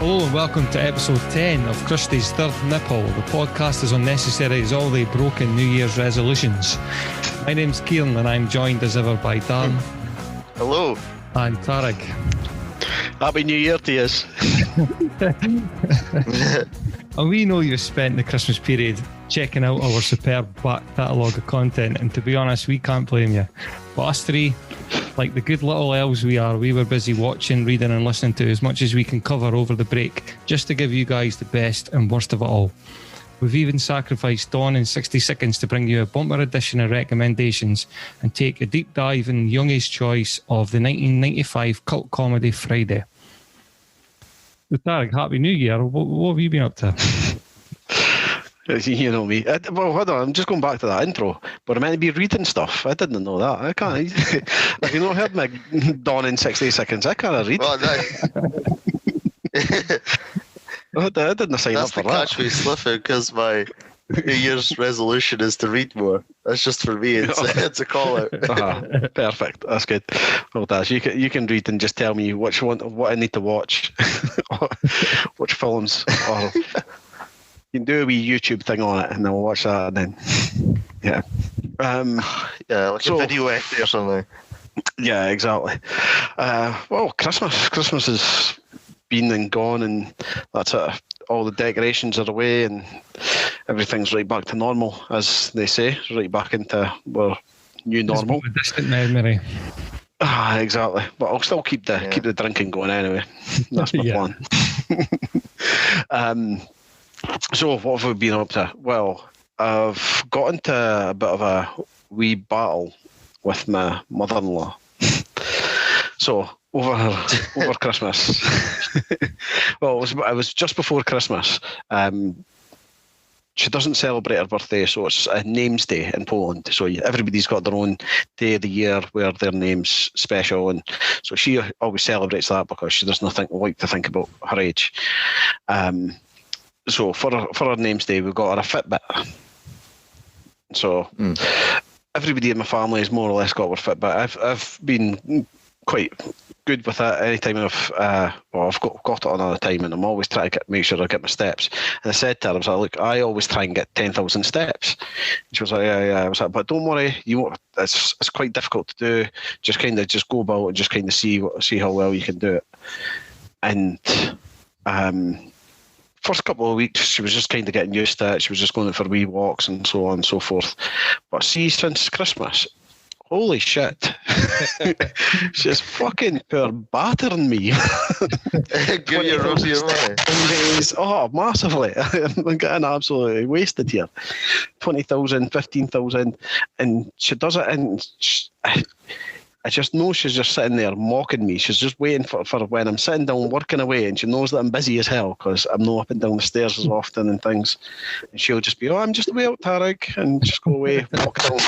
Hello and welcome to episode 10 of Krusty's third Nipple, the podcast as unnecessary as all the broken New Year's resolutions. My name's Kieran and I'm joined as ever by Darren. Hello. And Tarig. Happy New Year to you. And we know you've spent the Christmas period checking out our superb back catalogue of content, and to be honest, we can't blame you. But us three, like the good little elves we are, we were busy watching, reading and listening to as much as we can cover over the break, just to give you guys the best and worst of it all. We've even sacrificed Dawn in 60 seconds to bring you a bumper edition of recommendations and take a deep dive in Youngy's choice of the 1995 cult comedy Friday. So Tarig, Happy New Year. What have you been up to? You know me. Well, hold on. I'm just going back to that intro. But I'm meant to be reading stuff. I didn't know that. I can't. Have you not heard me Dawn in 60 seconds? I can't read. Well, no. I didn't sign up for that. That's the catch me slipping because my New Year's resolution is to read more. That's just for me. It's a call out. Perfect. That's good. Well, Daz, you can read and just tell me what I need to watch, which films. Or you can do a wee YouTube thing on it, and then we'll watch that. And then, yeah, like a video essay or something. Yeah, exactly. Well, Christmas has been and gone, and that's it. All the decorations are away, and everything's right back to normal, as they say, right back into our new normal. It's a distant memory. Exactly. But I'll still keep the drinking going anyway. That's my plan. So what have we been up to? Well, I've got into a bit of a wee battle with my mother-in-law. So over Christmas. Well, it was just before Christmas. She doesn't celebrate her birthday, so it's a names day in Poland. So everybody's got their own day of the year where their name's special, and so she always celebrates that because she does nothing like to think about her age. So for her name's day, we got her a Fitbit. So everybody in my family has more or less got her Fitbit. I've been quite good with that. Anytime I've got it another time, and I'm always trying to make sure I get my steps. And I said to her, I was like, look, I always try and get 10,000 steps. And she was like, yeah. I was like, but don't worry, it's quite difficult to do. Just go about and just kind of see how well you can do it. And first couple of weeks, she was just kind of getting used to it. She was just going for wee walks and so on and so forth. But see, since Christmas, holy shit, she's fucking poor battering me. Give you a run for your money. Oh, massively. I'm getting absolutely wasted here. 20,000, 15,000, and she does it, and I just know she's just sitting there mocking me. She's just waiting for when I'm sitting down working away, and she knows that I'm busy as hell because I'm not up and down the stairs as often and things. And she'll just be, I'm just away out Tarig, and just go away, walk down,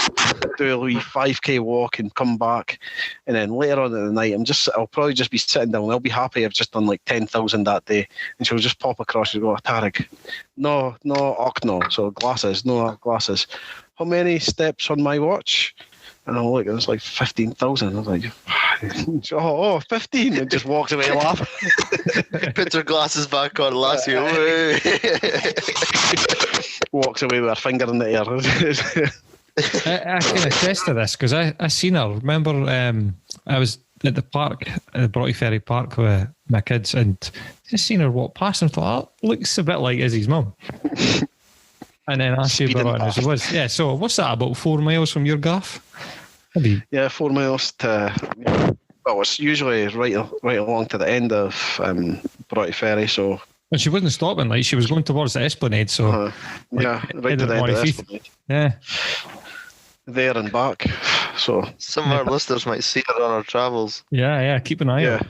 do a wee 5k walk and come back. And then later on in the night, I'll probably just be sitting down. I'll be happy I've just done like 10,000 that day. And she'll just pop across and go, Tarig, no, so glasses. How many steps on my watch? And I'm like, it's like 15,000. I was like, 15, and just walks away laughing. Puts her glasses back on, last year. Walks away with her finger in the air. I can attest to this because I seen her. Remember, I was at the park, at Broughty Ferry Park with my kids, and just seen her walk past and thought, that looks a bit like Izzy's mum. And then asked you about it, as it was. Yeah, so what's that, about 4 miles from your gaff? Maybe. Yeah, 4 miles to, well, it's usually right along to the end of Broughty Ferry, so. And she wasn't stopping, like, she was going towards the Esplanade, so. Yeah, right to the end of the Esplanade. Yeah. There and back, so. Some of our listeners might see her on our travels. Yeah, keep an eye out.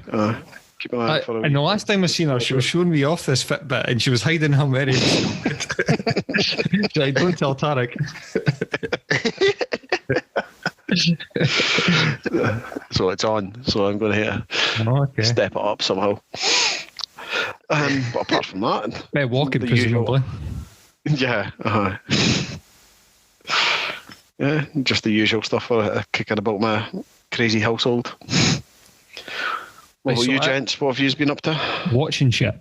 Keep an eye out for her. And the last time I seen her, she was showing me off this Fitbit, and she was hiding her very. She's like, don't tell Tarig. So it's on. So I'm going to step it up somehow. But apart from that, walking presumably. Yeah. Yeah, just the usual stuff for kicking about my crazy household. What about you, gents? What have you been up to? Watching shit.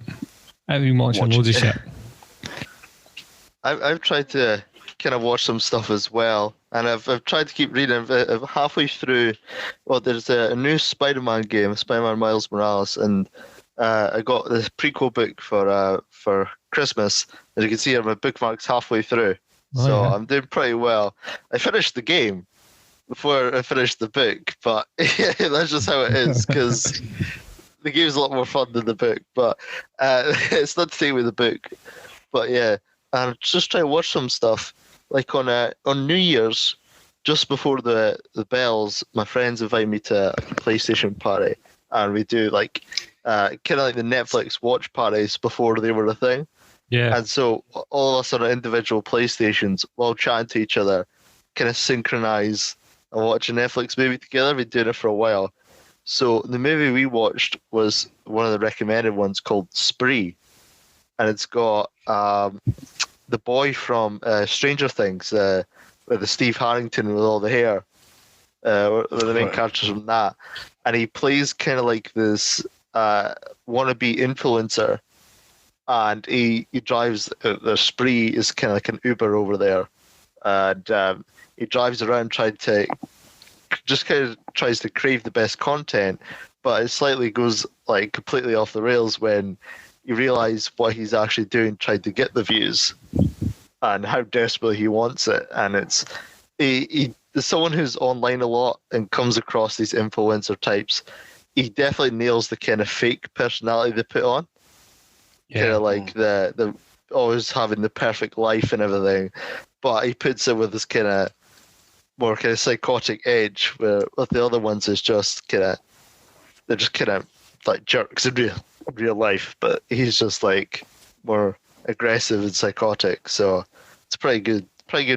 I've been watching loads of shit. I've tried to kind of watch some stuff as well, and I've tried to keep reading. I'm halfway through. Well, there's a new Spider-Man game, Spider-Man Miles Morales, and I got the prequel book for Christmas. As you can see, my bookmark's halfway through, so yeah. I'm doing pretty well. I finished the game before I finished the book, but that's just how it is because the game's a lot more fun than the book. But it's not the same with the book. But yeah. And just try to watch some stuff. Like on New Year's, just before the bells, my friends invite me to a PlayStation party, and we do like kind of like the Netflix watch parties before they were a thing. Yeah. And so all of us on our individual PlayStations, while chatting to each other, kind of synchronize and watch a Netflix movie together. We've been doing it for a while. So the movie we watched was one of the recommended ones called Spree, and it's got the boy from Stranger Things, with the Steve Harrington with all the hair, the main characters from that, and he plays kind of like this wannabe influencer, and he drives the Spree is kind of like an Uber over there, and he drives around trying to tries to crave the best content, but it slightly goes like completely off the rails when you realize what he's actually doing, trying to get the views, and how desperately he wants it. And it's there's someone who's online a lot and comes across these influencer types. He definitely nails the kind of fake personality they put on. Yeah. Kind of like the always having the perfect life and everything, but he puts it with this kind of more kind of psychotic edge, where with the other ones is just they're just kind of like jerks in real life, but he's just like more aggressive and psychotic. So it's pretty good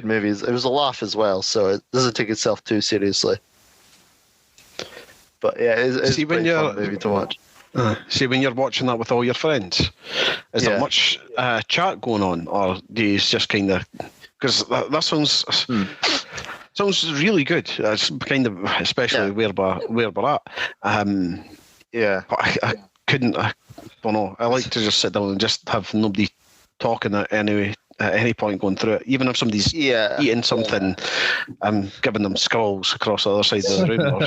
movies. It was a laugh as well, so it doesn't take itself too seriously. But yeah, it's a pretty fun movie to watch. See, when you're watching that with all your friends, is there much chat going on, or do you just kind of, because that sounds really good. It's kind of, especially where we're at. Yeah, but I don't know. I like to just sit down and just have nobody talking at any point going through it. Even if somebody's eating something, I'm giving them skulls across the other side of the room, or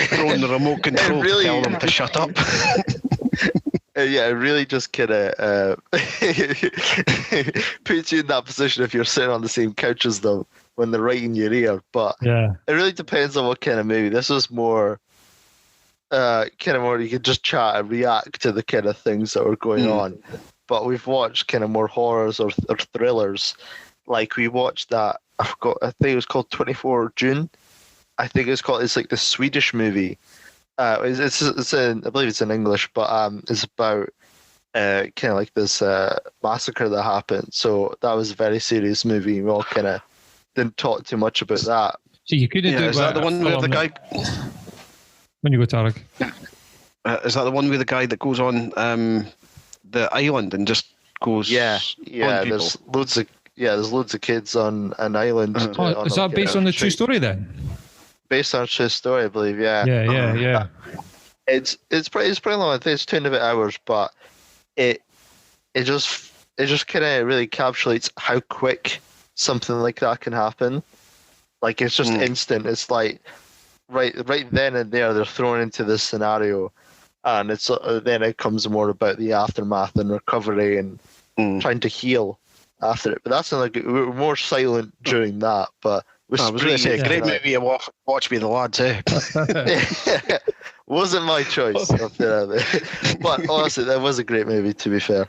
throwing the remote control to tell them to shut up. Yeah, it really just kind of puts you in that position if you're sitting on the same couch as them when they're right in your ear. But it really depends on what kind of movie. This was more kind of more you could just chat and react to the kind of things that were going on. But we've watched kind of more horrors or thrillers. Like we watched that, I think it was called 24 June. I think it's like the Swedish movie. It's in, I believe it's in English, but it's about kind of like this massacre that happened. So that was a very serious movie. We all kind of didn't talk too much about that. So you couldn't do is that the one where the guy? When you go, Tarig. Is that the one with the guy that goes on the island and just goes? Yeah. There's loads of kids on an island. Is that based on the true story then? Based on a true story, I believe. Yeah. Yeah. It's pretty long. I think it's 2.5 hours, but it just kind of really encapsulates how quick something like that can happen. Like it's just instant. It's like right then and there they're thrown into this scenario, and it's then it comes more about the aftermath and recovery and trying to heal after it. But that's not like we were more silent during that. But I was going to say a great movie to watch with the lads, eh? Wasn't my choice. But honestly, that was a great movie, to be fair.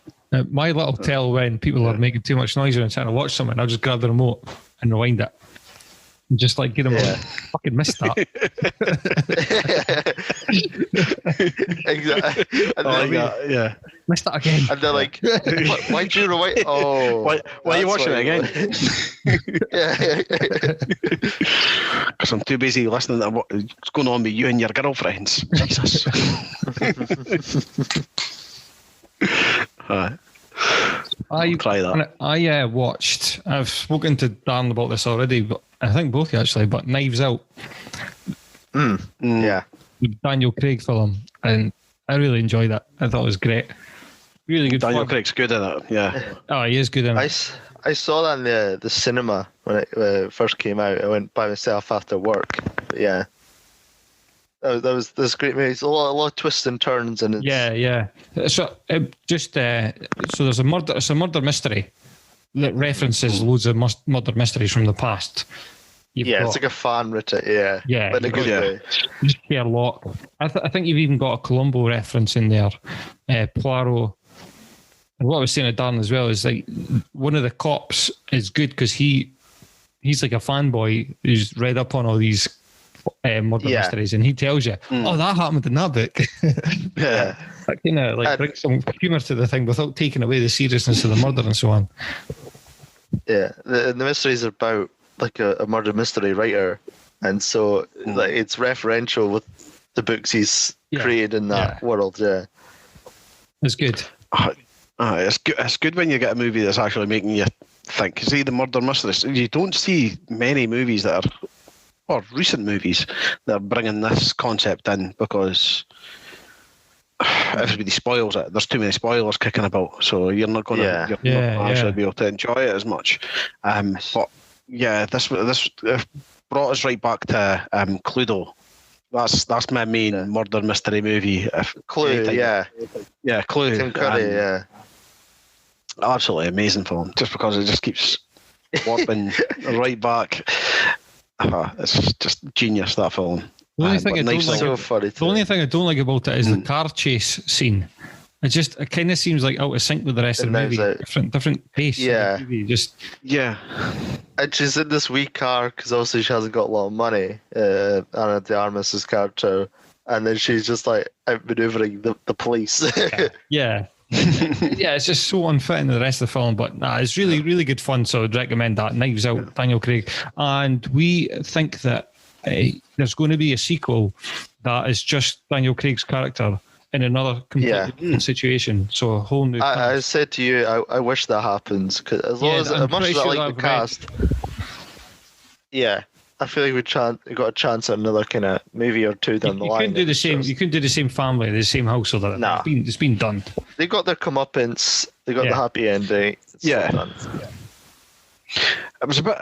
My little tell when people are making too much noise and trying to watch something, I'll just grab the remote and rewind it. And just like get them fucking missed that. Exactly. And missed that again. And they're like, why'd you rewind? Oh, why are you watching it again? Because I'm too busy listening to what's going on with you and your girlfriends. Jesus. I'll try that. I watched. I've spoken to Dan about this already, but I think both you actually. But Knives Out. Yeah. Daniel Craig film, and I really enjoyed it. I thought it was great. Really good Daniel fun. Craig's good in it. Yeah. Oh, he is good in it. I saw that in the cinema when it first came out. I went by myself after work. But yeah, that was great movie. It's a lot of twists and turns, and it's, Yeah. So so there's a murder. It's a murder mystery that references loads of murder mysteries from the past. It's like a fan written. Yeah, but in a good way. Sherlock. I think you've even got a Columbo reference in there. Poirot. And what I was saying to Darren as well is like one of the cops is good because he's like a fanboy who's read up on all these murder mysteries, and he tells you, "Oh, that happened in that book." Yeah, that kind of like brings some humour to the thing without taking away the seriousness of the murder and so on. Yeah, the mysteries are about like a murder mystery writer, and so like it's referential with the books he's created in that world. Yeah, it's good. It's good when you get a movie that's actually making you think. See, the murder mysteries, you don't see many movies that are, or recent movies that are bringing this concept in, because everybody spoils it. There's too many spoilers kicking about, so you're not going to actually be able to enjoy it as much. But yeah, this brought us right back to Cluedo. That's my main murder mystery movie. Clue, Clue. Tim Curry, absolutely amazing film. Just because it just keeps warping right back. It's just genius, that film. The only thing I don't like about it is the car chase scene. It kind of seems like out of sync with the rest of the movie. Different pace. Yeah. And she's in this wee car because obviously she hasn't got a lot of money. Anna de Armas' character, and then she's just like outmaneuvering the police. Yeah, it's just so unfitting to the rest of the film. But it's really, really good fun. So I'd recommend that. Knives Out, Daniel Craig, and we think that there's going to be a sequel that is just Daniel Craig's character in another completely different situation. So a whole new. I said to you, I wish that happens, because as much as I like the cast, I feel like we got a chance at another kind of movie or two down the line. You couldn't do the same family, the same household. Nah. It's been done. They got their comeuppance. They got the happy ending. It was a bit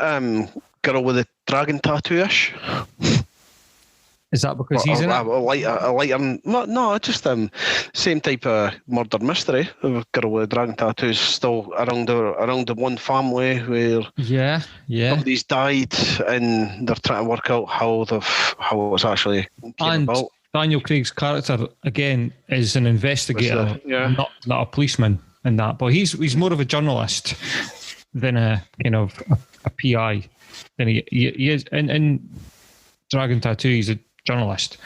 girl with a dragon tattoo-ish. Is that because he's in it? No, just same type of murder mystery. A girl with a dragon tattoos still around the one family where somebody's died, and they're trying to work out how it was actually came about. Daniel Craig's character again is an investigator, not a policeman in that. But he's more of a journalist than a kind of a PI. Then he is in Dragon Tattoo. He's a journalist,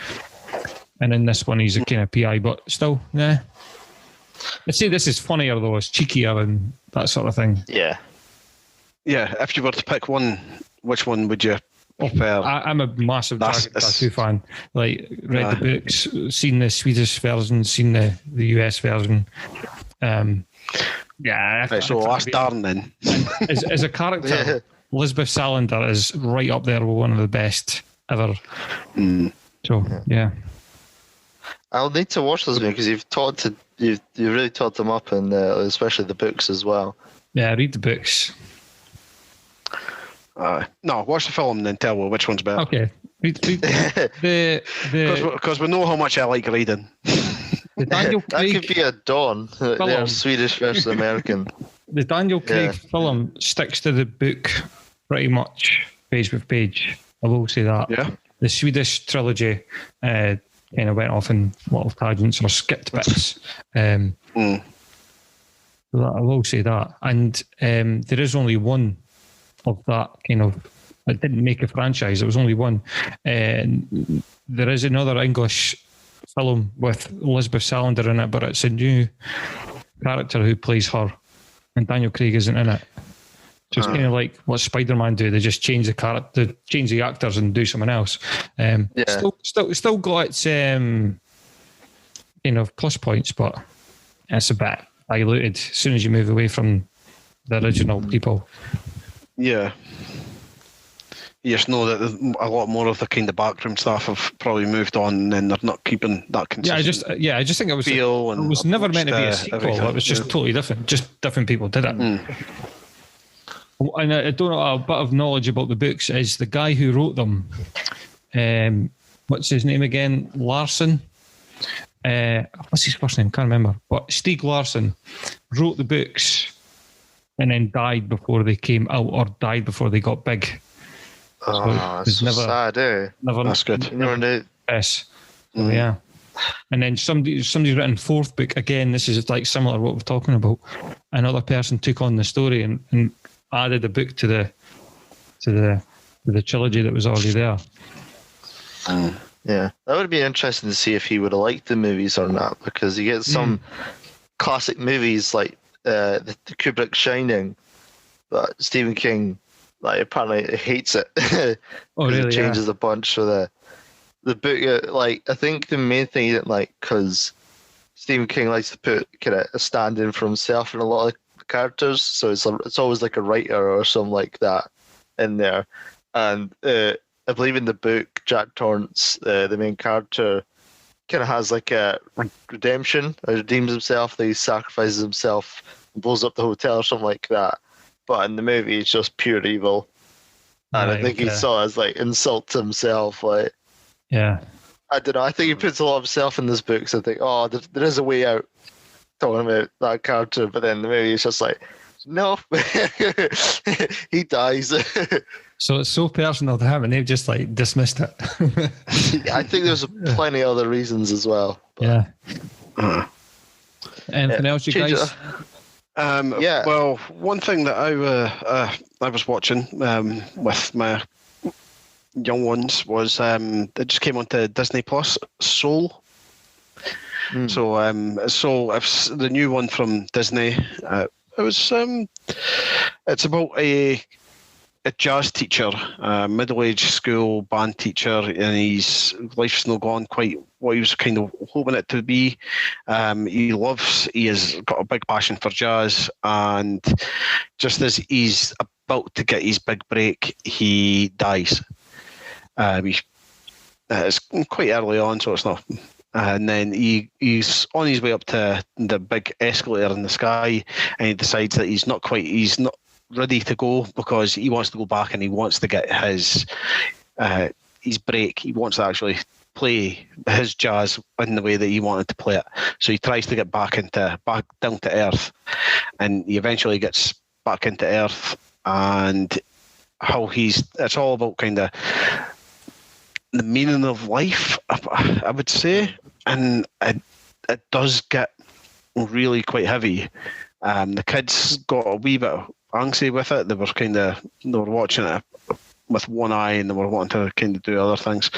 and in this one he's a kind of PI, but still, I'd say this is funnier though, it's cheekier and that sort of thing. If you were to pick one, which one would you prefer? I'm a massive Dragon Tattoo fan. Like, read the books, seen the Swedish version, seen the US version. So last Darren then. As a character, Lisbeth Salander is right up there with one of the best ever. So I'll need to watch this movie because you've really taught them up, and especially the books as well. Yeah, read the books. No, watch the film and then tell me which one's better. Okay, read because we know how much I like reading. The Daniel Craig, that could be a Dawn. They're Swedish versus American. The Daniel Craig film sticks to the book pretty much page with page. I will say that. Yeah. The Swedish trilogy kind of went off in little tangents or skipped bits. I will say that. And there is only one of that kind of. It didn't make a franchise. It was only one. There is another English film with Lisbeth Salander in it, but it's a new character who plays her, and Daniel Craig isn't in it. So it's kind of like what Spider-Man do. They just change the character, change the actors, and do something else. Still got its kind of plus points, but it's a bit diluted as soon as you move away from the original people. Yeah. you just know that a lot more of the kind of backroom staff have probably moved on, and they're not keeping that consistent. I just think it was feel. It was never meant to be a sequel. Everything. It was just totally different. Just different people did it. And I don't know, a bit of knowledge about the books is the guy who wrote them. What's his name again? Larson. What's his first name? Can't remember. But Stieg Larsson wrote the books and then died before they came out, or died before they got big. That's so sad, eh? That's good. Yes. So, yeah. And then somebody's written fourth book. Again, this is like similar to what we're talking about. Another person took on the story and added a book to the trilogy that was already there. Yeah, that would be interesting to see if he would have liked the movies or not, because you get some classic movies like the Kubrick Shining, but Stephen King apparently hates it. Oh, really? It changes a bunch for the book. I think the main thing he didn't like, because Stephen King likes to put kind of a stand in for himself in a lot of characters, so it's always like a writer or something like that in there. And I believe in the book, Jack Torrance, the main character, kind of has like a redemption, or redeems himself. That he sacrifices himself and blows up the hotel or something like that. But in the movie, it's just pure evil, and I think he saw it as like insult to himself. Yeah, I don't know. I think he puts a lot of himself in this book, so I think, there is a way out talking about that character. But then the movie is just like, no, he dies. So it's so personal to him, and they've just dismissed it. I think there's plenty of other reasons as well. But. Yeah. Anything else, you guys? Well, one thing that I was watching with my young ones was it just came onto Disney Plus, Soul. So it's the new one from Disney. It's about a jazz teacher, middle-aged school band teacher, and his life's not gone quite what he was kind of hoping it to be. He has got a big passion for jazz, and just as he's about to get his big break, he dies. It's quite early on, so it's not. And then he's on his way up to the big escalator in the sky, and he decides that he's not ready to go, because he wants to go back and he wants to get his break. He wants to actually play his jazz in the way that he wanted to play it. So he tries to get back down to earth, and he eventually gets back into earth. And it's all about kind of the meaning of life, I would say, and it does get really quite heavy. The kids got a wee bit angsty with it. They were watching it with one eye, and they were wanting to kind of do other things.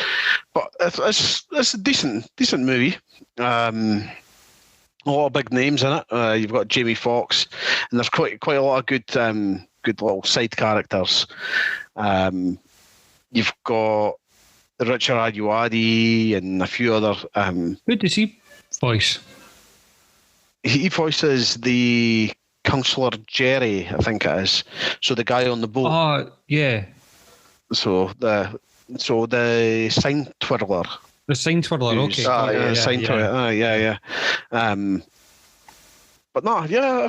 But it's a decent movie. A lot of big names in it. You've got Jamie Foxx, and there's quite a lot of good little side characters. You've got Richard Ayoade and a few other. Who does he voice? He voices the Councillor Jerry, I think it is. So the guy on the boat. Oh, yeah. So the sign twirler. The sign twirler, okay. Sign twirler. Yeah. But no, yeah,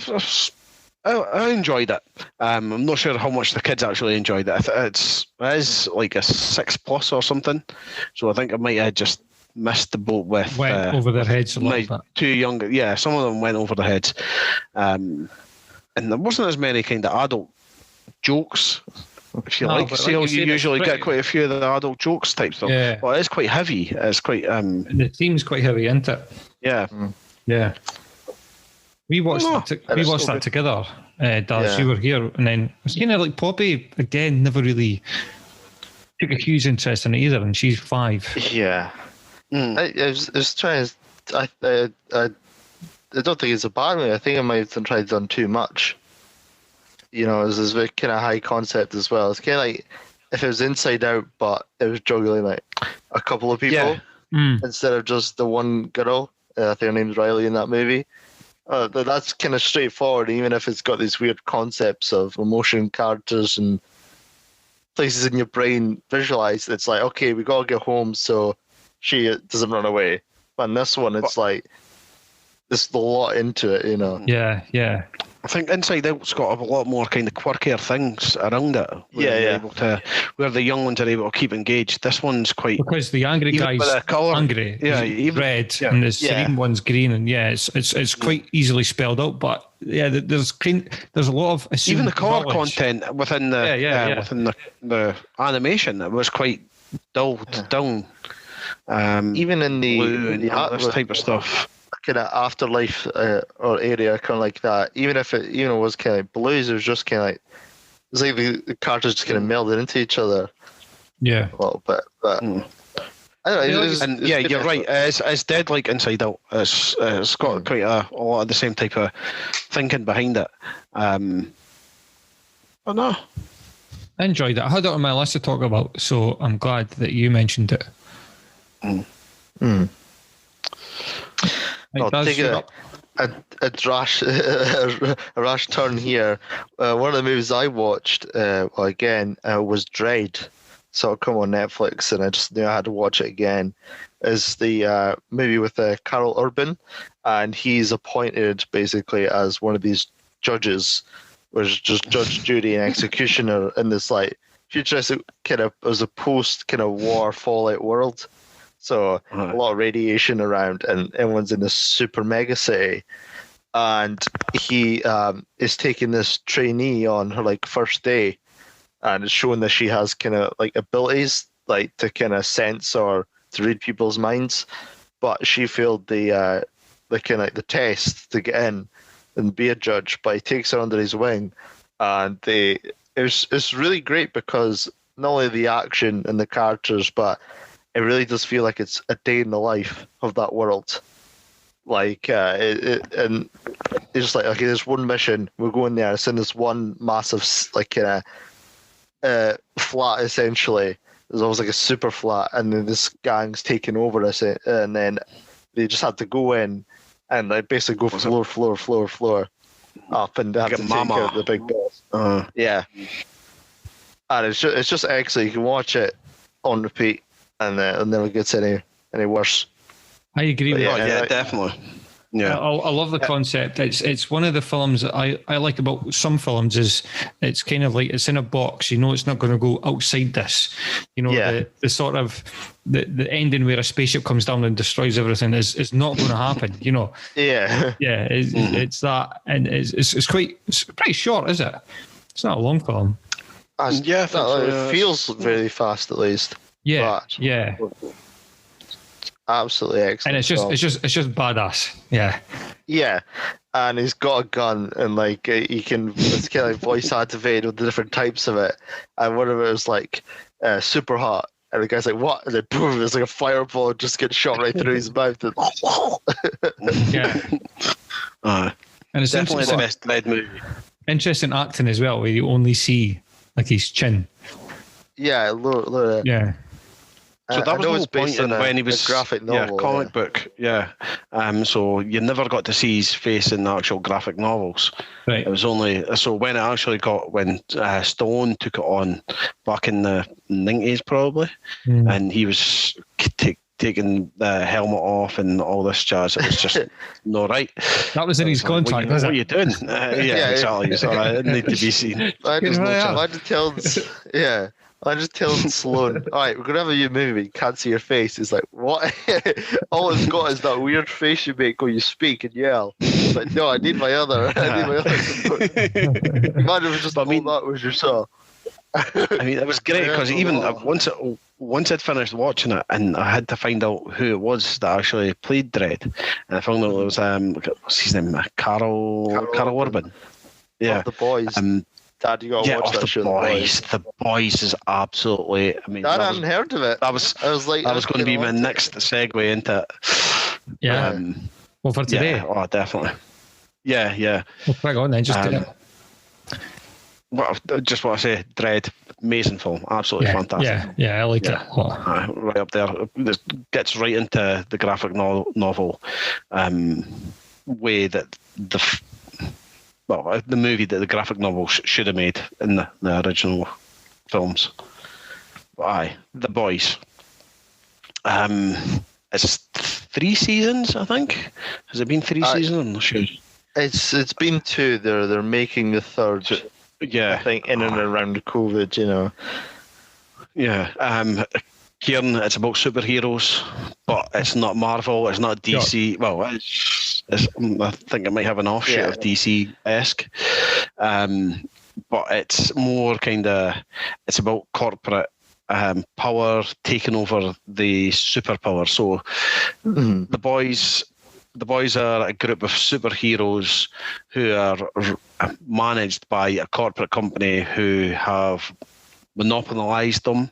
I enjoyed it. I'm not sure how much the kids actually enjoyed it. It is like a 6+ or something. So I think I might have just missed the boat with went over their heads a little bit. Too young. Yeah, some of them went over their heads. And there wasn't as many kind of adult jokes. If you like, you usually get quite a few of the adult jokes type stuff. Yeah. Well, it's quite heavy. It's quite. And the theme's quite heavy, isn't it? Yeah. Yeah. We watched that together. Daz, you were here, and then it was kind of like Poppy again. Never really took a huge interest in it either, and she's 5. Yeah. I was trying to. I don't think it's a bad movie. I think I might have tried done too much. You know, it's very kind of high concept as well. It's kind of like if it was Inside Out, but it was juggling like a couple of people instead of just the one girl. I think her name's Riley in that movie. That's kind of straightforward, even if it's got these weird concepts of emotion, characters, and places in your brain visualize. It's like, okay, we gotta get home so she doesn't run away. But in this one, it's like there's a lot into it, you know. Yeah. I think Inside Out's got a lot more kind of quirkier things around it. Where the young ones are able to keep engaged. This one's quite... Because the angry guy's angry, red, and the serene one's green, and it's quite easily spelled out. But there's a lot of even the color knowledge. Content within the within the animation, it was quite dulled down. Even in the blue and this type of stuff. Kind of afterlife or area, kind of like that. Even if it was kind of blues, it was just kind of like it's like the characters just kind of melded into each other. Yeah, a little bit. But I don't know. You're right. It's dead like Inside Out. It's got quite a lot of the same type of thinking behind it. But no, I enjoyed it. I had it on my list to talk about, so I'm glad that you mentioned it. I'll take a rash turn here. One of the movies I watched, was Dread. So it come on Netflix, and I just knew I had to watch it again. Is the movie with Carol Urban, and he's appointed basically as one of these judges, which is just judge, jury, and executioner in this like futuristic kind of as a post kind of war fallout world. So a lot of radiation around, and everyone's in this super mega city. And he is taking this trainee on her like first day, and it's showing that she has kind of like abilities like to kind of sense or to read people's minds, but she failed the kind of like the test to get in and be a judge. But he takes her under his wing, and it's really great because not only the action and the characters, but it really does feel like it's a day in the life of that world. Like, and it's just like, okay, there's one mission, we're going there, it's in this one massive, like, flat, essentially. There's always like a super flat, and then this gang's taking over us, and then they just have to go in and like basically go floor, up, and they have to take care of the big boss. Yeah. And it's just excellent. You can watch it on repeat, and it never gets any worse. I agree with that. Yeah, definitely. Yeah, I love the concept. It's one of the films that I like about some films is it's kind of like it's in a box. You know, it's not going to go outside this. You know, the sort of the ending where a spaceship comes down and destroys everything is not going to happen. You know. Yeah. Yeah, it's that, and it's pretty short, is it? It's not a long film. It feels very fast, at least. Yeah, but yeah. Absolutely excellent. And it's just badass. Yeah, and he's got a gun, and like he can, it's kind of like voice activated with the different types of it. And one of it was like super hot, and the guy's like, "What?" And then boom, there's like a fireball just gets shot right through his mouth. And yeah, and it's definitely the best Dread movie. Interesting acting as well, where you only see like his chin. Yeah, yeah. So that was the whole point in when he was a graphic novel, comic book. Yeah. So you never got to see his face in the actual graphic novels. Right. It was only so when it actually when Stallone took it on back in the 90s probably, and he was taking the helmet off and all this jazz. It was just not right. That was in his contract. What are you doing? Exactly. So I didn't need to be seen. I just tell Stallone, all right, we're going to have a new movie, can't see your face. He's like, what? All it's got is that weird face you make when you speak and yell. It's like, no, I need my other. Imagine if it just that was your saw. I mean, it was great because even once I'd finished watching it, and I had to find out who it was that actually played Dredd, and I found out it was what's his name, Carol Urban. Yeah, of The Boys. Dad, you got to watch that show. The Boys is absolutely. I mean, I hadn't heard of it. I was going to be my next segue into it. Yeah. Well, for today. Yeah, oh, definitely. Yeah. Well, hang on then, just do it. Well, just what I say, Dredd, amazing film, absolutely fantastic. Yeah, I like it. Right up there. It gets right into the graphic novel way that the movie that the graphic novel should have made in the original films. Aye, The Boys. It's 3 seasons, I think. Has it been 3 seasons? I'm not sure. It's been 2. They're making the 3rd. Yeah, I think in and around COVID, you know. Yeah. Kieran, it's about superheroes, but it's not Marvel. It's not DC. Well, it's I think it might have an offshoot of DC-esque. But it's more kind of, it's about corporate power taking over the superpower. So the boys are a group of superheroes who are managed by a corporate company who have monopolized them,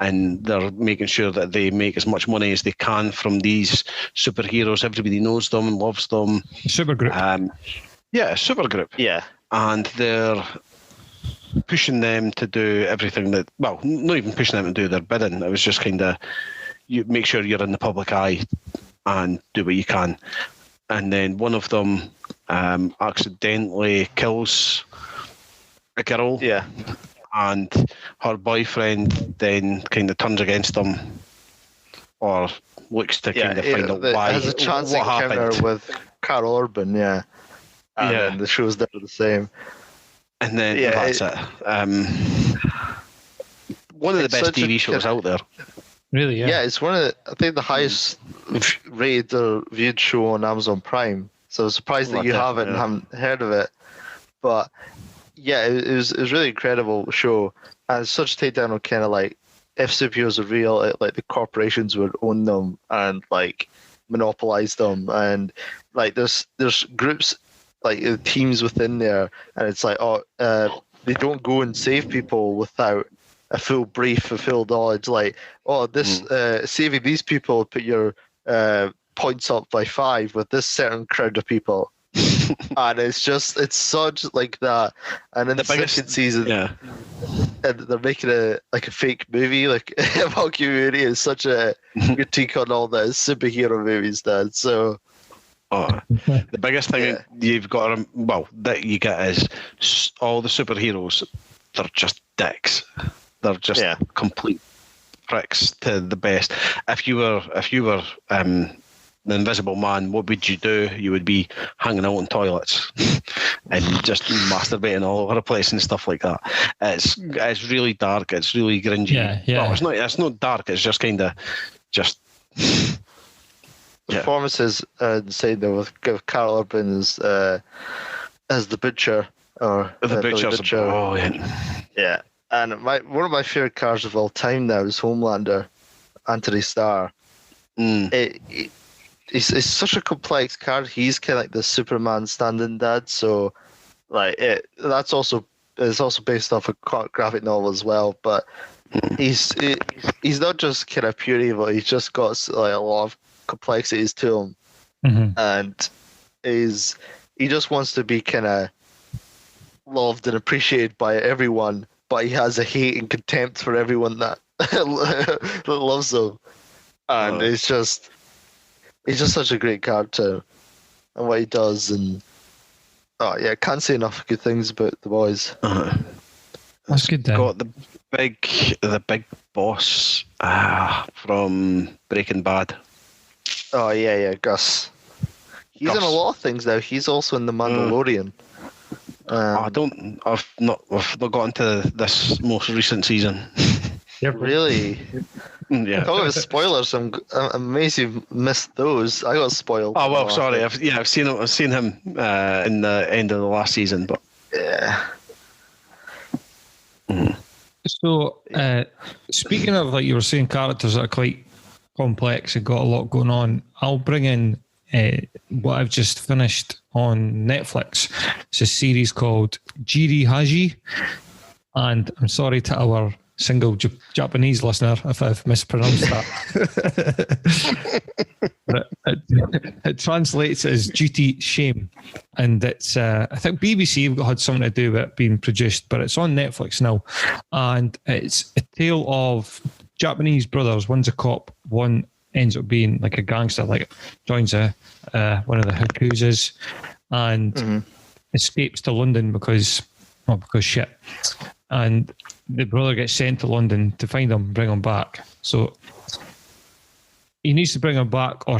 and they're making sure that they make as much money as they can from these superheroes. Everybody knows them and loves them. Supergroup. Supergroup. Yeah. And they're pushing them to do everything that, well, not even pushing them to do their bidding. It was just kind of, you make sure you're in the public eye and do what you can. And then one of them accidentally kills a girl. Yeah. And her boyfriend then kind of turns against them, or looks to kind of find out why. Has a chance what encounter happened with Carl Urban, and then the show's never the same. And then that's it. One of the best TV shows out there. Really, yeah. Yeah, it's one of the, I think, the highest rated or viewed show on Amazon Prime. So I'm surprised that you haven't heard of it. But yeah, it was really incredible show, and it's such a takedown on kind of like, if superheroes are real, like the corporations would own them and like monopolize them, and like there's groups, like teams within there, and it's like, they don't go and save people without a full brief, a full knowledge. Like, saving these people, put your points up by 5 with this certain crowd of people. And it's such like that. And in the second season, and they're making a fake movie, like about community. Is such a critique on all the superhero movies, Dad. So the biggest thing you've got to, that you get is all the superheroes, they're just dicks. They're just complete pricks to the best. If you were the Invisible Man, what would you do? You would be hanging out in toilets and just masturbating all over the place and stuff like that. It's really dark. It's really grungy. Yeah. Well, it's not dark. It's just kind of performances. Saying though, with Carl Urban as the Butcher, or the Butcher's brilliant. Yeah, and one of my favorite cars of all time now is Homelander, Anthony Starr. It's such a complex card. He's kind of like the Superman stand-in dad. So, like, it's also based off a graphic novel as well. But he's not just kind of pure evil. He's just got like a lot of complexities to him, and he just wants to be kind of loved and appreciated by everyone. But he has a hate and contempt for everyone that loves him, and it's just. He's just such a great character, and what he does, and can't say enough good things about the boys. That's good. Then. Got the big boss from Breaking Bad. Oh yeah, Gus. He's in a lot of things now. He's also in The Mandalorian. I've not gotten to this most recent season. Really? Yeah. Talking about spoilers, I'm amazed you missed those. I got spoiled. Oh well, sorry. I've seen him in the end of the last season, but yeah. So, speaking of, like you were saying, characters that are quite complex and got a lot going on, I'll bring in what I've just finished on Netflix. It's a series called Jiri Haji, and I'm sorry to our single Japanese listener if I've mispronounced that. It translates as duty shame, and it's I think BBC had something to do with it being produced, but it's on Netflix now, and it's a tale of Japanese brothers. One's a cop, one ends up being like a gangster, like joins one of the Yakuzas and escapes to London because shit. And the brother gets sent to London to find him, bring him back. So he needs to bring him back, or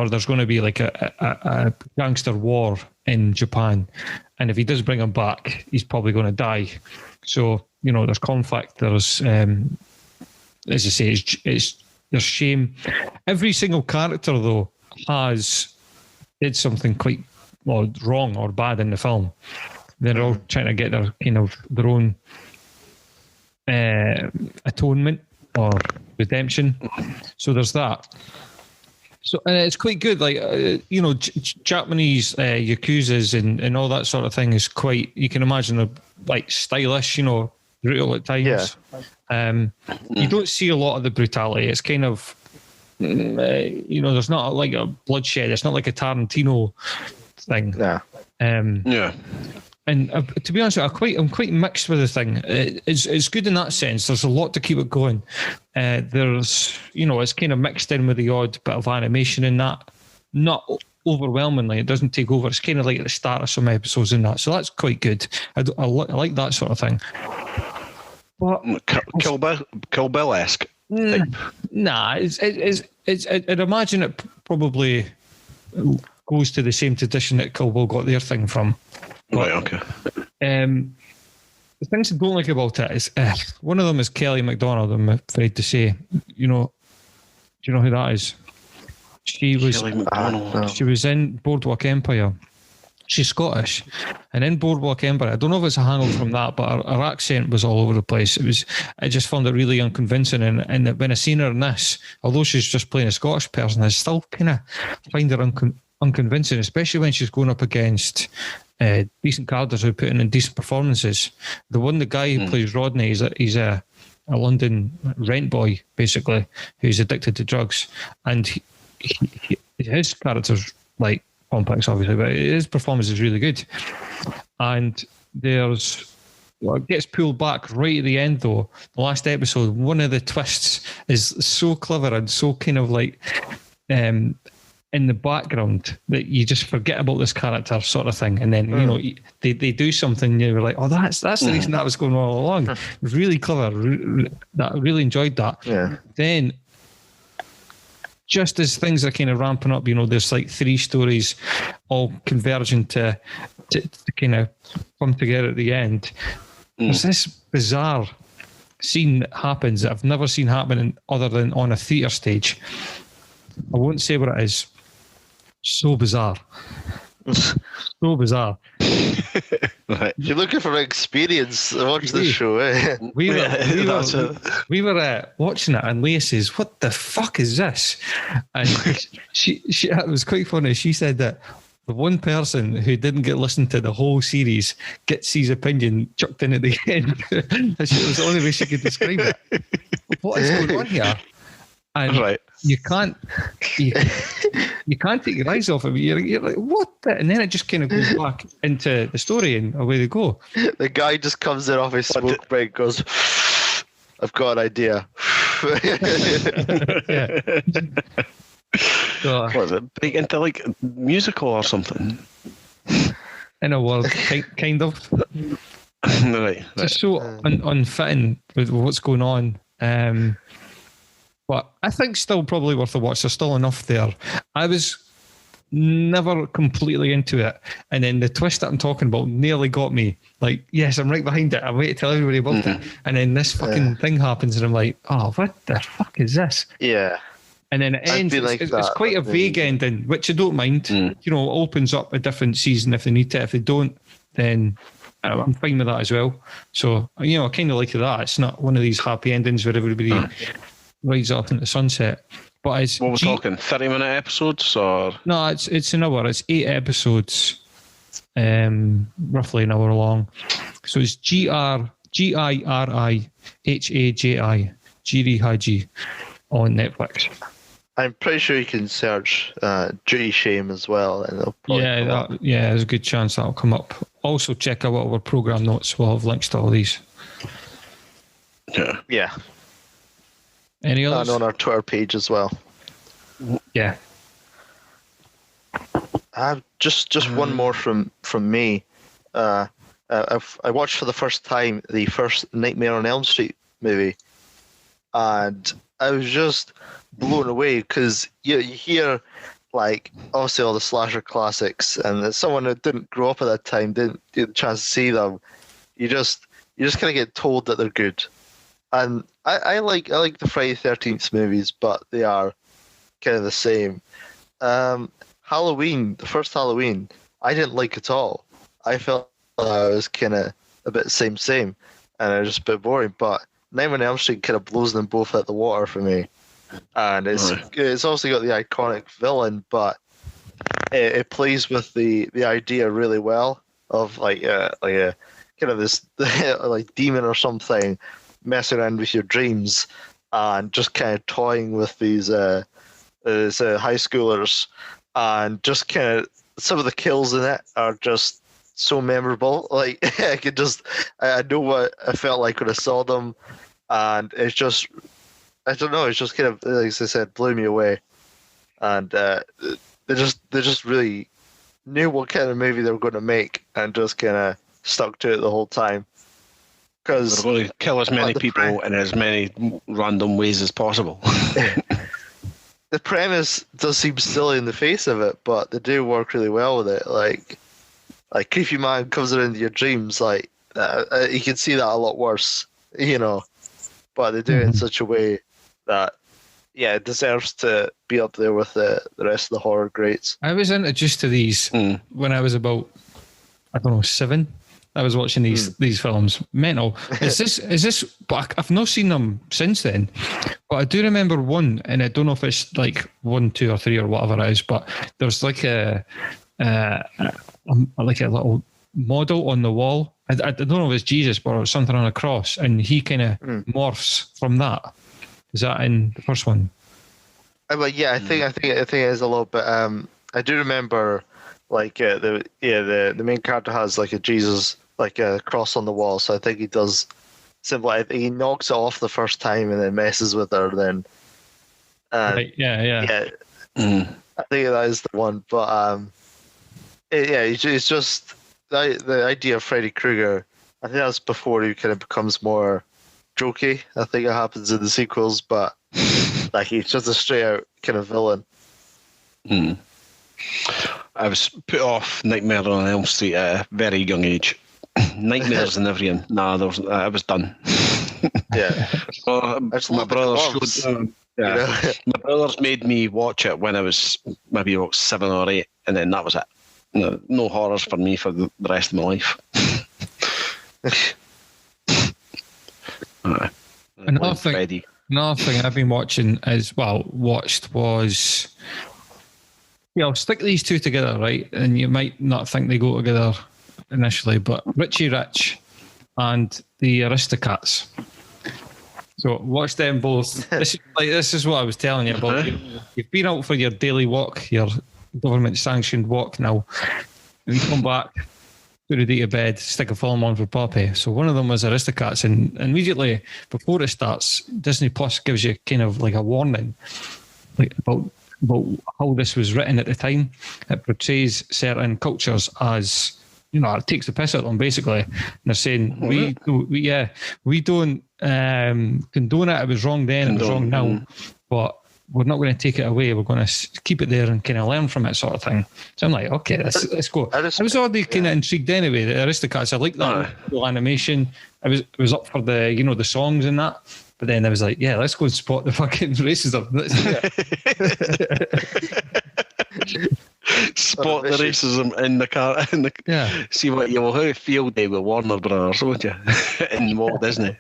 there's going to be like a gangster war in Japan. And if he does bring him back, he's probably going to die. So, there's conflict. There's, as I say, there's shame. Every single character, though, did something quite wrong or bad in the film. They're all trying to get their own atonement or redemption. So there's that. So it's quite good. Like Japanese yakuzas and all that sort of thing is quite. You can imagine they're like stylish, brutal at times. Yeah. You don't see a lot of the brutality. It's kind of there's not like a bloodshed. It's not like a Tarantino thing. Yeah. Yeah. And to be honest, I'm quite mixed with the thing. It's good in that sense. There's a lot to keep it going. There's, it's kind of mixed in with the odd bit of animation in that. Not overwhelmingly, it doesn't take over. It's kind of like at the start of some episodes in that. So that's quite good. I like that sort of thing. But Kill Bill-esque. Nah, I'd imagine it probably goes to the same tradition that Kill Bill got their thing from. But, right, okay. The things I don't like about it is one of them is Kelly MacDonald, I'm afraid to say. Do you know who that is? She was in Boardwalk Empire. She's Scottish, and in Boardwalk Empire, I don't know if it's a hangover from that, but her accent was all over the place. I just found it really unconvincing, and when I seen her in this, although she's just playing a Scottish person, I still kind of find her unconvincing, especially when she's going up against decent characters who put in decent performances. The guy who plays Rodney, he's a London rent boy, basically, who's addicted to drugs, and his character's like complex, obviously, but his performance is really good. And it gets pulled back right at the end, though. The last episode, one of the twists is so clever and so kind of like in the background that you just forget about this character, sort of thing. And then they do something, and you're like, oh, that's the reason that was going on all along. It was really clever. I really enjoyed that. Yeah. Then, just as things are kind of ramping up, there's like 3 stories all converging to kind of come together at the end. There's this bizarre scene that happens that I've never seen happen other than on a theatre stage. I won't say what it is. So bizarre. So bizarre. Right. You're looking for an experience. Watch this show, eh? We were watching it, and Leah says, "What the fuck is this?" And she it was quite funny. She said that the one person who didn't get listened to the whole series gets his opinion chucked in at the end. It was the only way she could describe it. What is going on here? And right. You can't take your eyes off of it. You're like, what? And then it just kind of goes back into the story, and away they go. The guy just comes in off his smoke break, goes, "I've got an idea." Yeah. So, what is it? Big into like musical or something? In a word, kind of. Right. Just so unfitting with what's going on. But I think still probably worth a watch. There's still enough there. I was never completely into it. And then the twist that I'm talking about nearly got me. Like, yes, I'm right behind it. I'm waiting to tell everybody about it. And then this fucking thing happens and I'm like, oh, what the fuck is this? Yeah. And then it ends. It's quite a vague ending, which I don't mind. It opens up a different season if they need to. If they don't, then I'm fine with that as well. So, I kind of like that. It's not one of these happy endings where everybody rides off into the sunset. But it's what we're talking 30-minute episodes or no, it's an hour. It's 8 episodes, roughly an hour long. So it's Gririhaji, Gririhaji on Netflix. I'm pretty sure you can search Duty Shame as well, and it'll probably there's a good chance that'll come up. Also, check out our program notes. We'll have links to all these. Yeah. Any others? And on our Twitter page as well. Yeah. Just one more from me. I watched for the first time the first Nightmare on Elm Street movie, and I was just blown away because you hear like obviously all the slasher classics, and as someone who didn't grow up at that time, didn't get the chance to see them, you just kind of get told that they're good. And I like the Friday the 13th movies, but they are kind of the same. Halloween, the first Halloween, I didn't like at all. I felt I was kind of a bit same, and it was just a bit boring. But Nightmare on Elm Street kind of blows them both out the water for me. And it's also got the iconic villain, but it plays with the idea really well of like a kind of this like demon or something messing around with your dreams and just kind of toying with these high schoolers, and just kind of some of the kills in it are just so memorable. Like I know what I felt like when I saw them, and it's just, I don't know, it's just kind of, like I said, blew me away. And they just really knew what kind of movie they were going to make and just kind of stuck to it the whole time. Because they're going to kill as many people in as many random ways as possible. The premise does seem silly in the face of it, but they do work really well with it. Like creepy man comes into your dreams, like you can see that a lot worse, you know. But they do it in such a way that, yeah, it deserves to be up there with the rest of the horror greats. I was introduced to these when I was about, I don't know, 7. I was watching these films. Mental. Is this? But I've not seen them since then. But I do remember one, and I don't know if it's like 1, 2, or 3 or whatever it is. But there's like a little model on the wall. I don't know if it's Jesus, but it's something on a cross, and he kind of morphs from that. Is that in the first one? But yeah, I think it is a little bit. I do remember, like the main character has like a Jesus, like a cross on the wall. So I think he does simply. I think he knocks it off the first time and then messes with her. Then, right, yeah. I think that is the one. But it's just the idea of Freddy Krueger. I think that's before he kind of becomes more jokey. I think it happens in the sequels, but like he's just a straight out kind of villain. I was put off Nightmare on Elm Street at a very young age. Nightmares and everything. Nah, I was done. Yeah. My brother showed. My brothers made me watch it when I was maybe about 7 or 8, and then that was it. No horrors for me for the rest of my life. Another thing I've been watching was, I'll stick these two together, right? And you might not think they go together initially, but Richie Rich and the Aristocats. So watch them both. This is what I was telling you about. You've been out for your daily walk, your government sanctioned walk now, and you come back, put it to bed, stick a film on for Poppy. So one of them was Aristocats, and immediately before it starts, Disney Plus gives you kind of like a warning, like about how this was written at the time. It portrays certain cultures as, you know, it takes the piss out of them basically. And they're saying we don't condone it. It was wrong then. It was wrong now, but we're not going to take it away. We're going to keep it there and kind of learn from it, sort of thing. So I'm like, okay, let's go. I was already kind of intrigued anyway. The Aristocats, I like that animation. I was up for the, you know, the songs and that. But then I was like, yeah, let's go and spot the fucking racism. Spot the racism in the car. See what you will have a field day with Warner Brothers, won't you? In Walt Disney.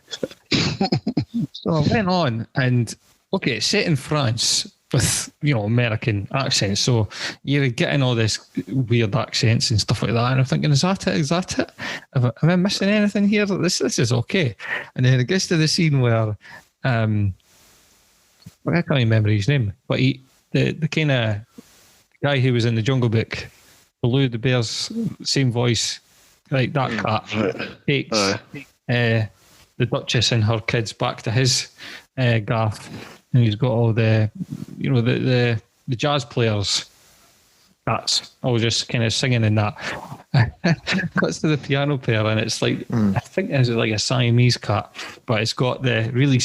So I went on, and okay, it's set in France with, you know, American accents. So you're getting all this weird accents and stuff like that. And I'm thinking, is that it? Am I missing anything here? This is okay. And then it gets to the scene where, I can't remember his name, but the kind of guy who was in the Jungle Book, Baloo the Bear's same voice, like that cat, takes the Duchess and her kids back to his gaff. And he's got all the, you know, the jazz players That's I was just kind of singing in that. Cuts to the piano player, and it's like I think it's like a Siamese cat, but it's got the really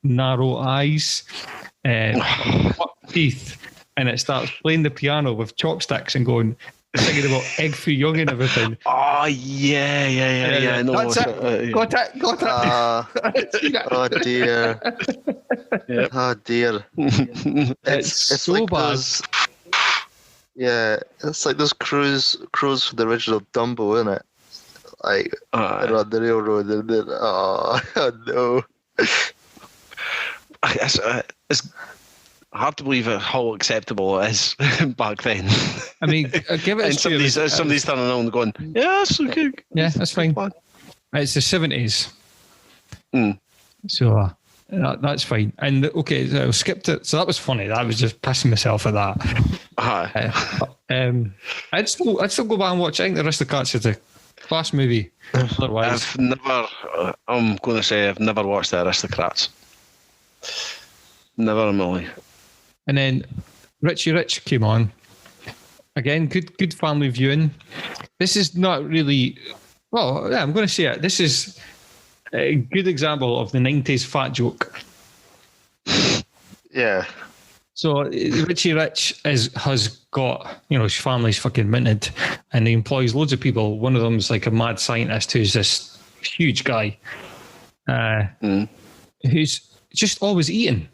narrow eyes, teeth, and it starts playing the piano with chopsticks and going singing about egg foo young and everything. Oh yeah. No, that's it. Got it. Oh dear. Yep. Oh dear. It's so like bad. It's like those crows for the original Dumbo, isn't it? Like they're on the railroad and then oh no. It's hard to believe how acceptable it is back then. I mean, give it. And somebody's turning around and going, "Yeah, that's okay. Yeah, that's fine." It's the 70s, so that's fine. And okay, so I skipped it. So that was funny. I was just pissing myself at that. I'd still go back and watch. I think the Aristocrats is a class movie. Otherwise, I'm going to say I've never watched the Aristocrats. Never in my life. And then Richie Rich came on. Again, good family viewing. This is not really... Well, yeah, I'm going to say it. This is a good example of the 90s fat joke. Yeah. So Richie Rich has got, his family's fucking minted, and he employs loads of people. One of them's like a mad scientist who's this huge guy who's just always eating.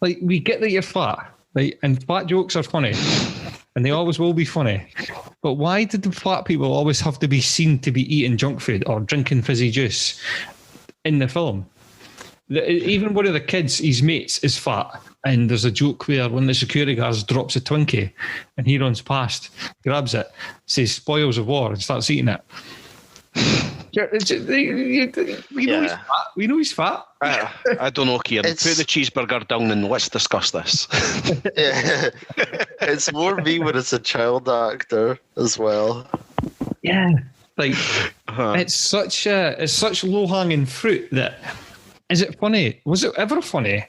Like, we get that you're fat, right? And fat jokes are funny, and they always will be funny. But why did the fat people always have to be seen to be eating junk food or drinking fizzy juice in the film? Even one of the kids, his mates, is fat. And there's a joke where when the security guard drops a Twinkie and he runs past, grabs it, says spoils of war, and starts eating it. We know he's fat. I don't know, Kieran. Put the cheeseburger down and let's discuss this. Yeah. It's more me when it's a child actor as well. Yeah. Like, it's such low hanging fruit that, is it funny? Was it ever funny?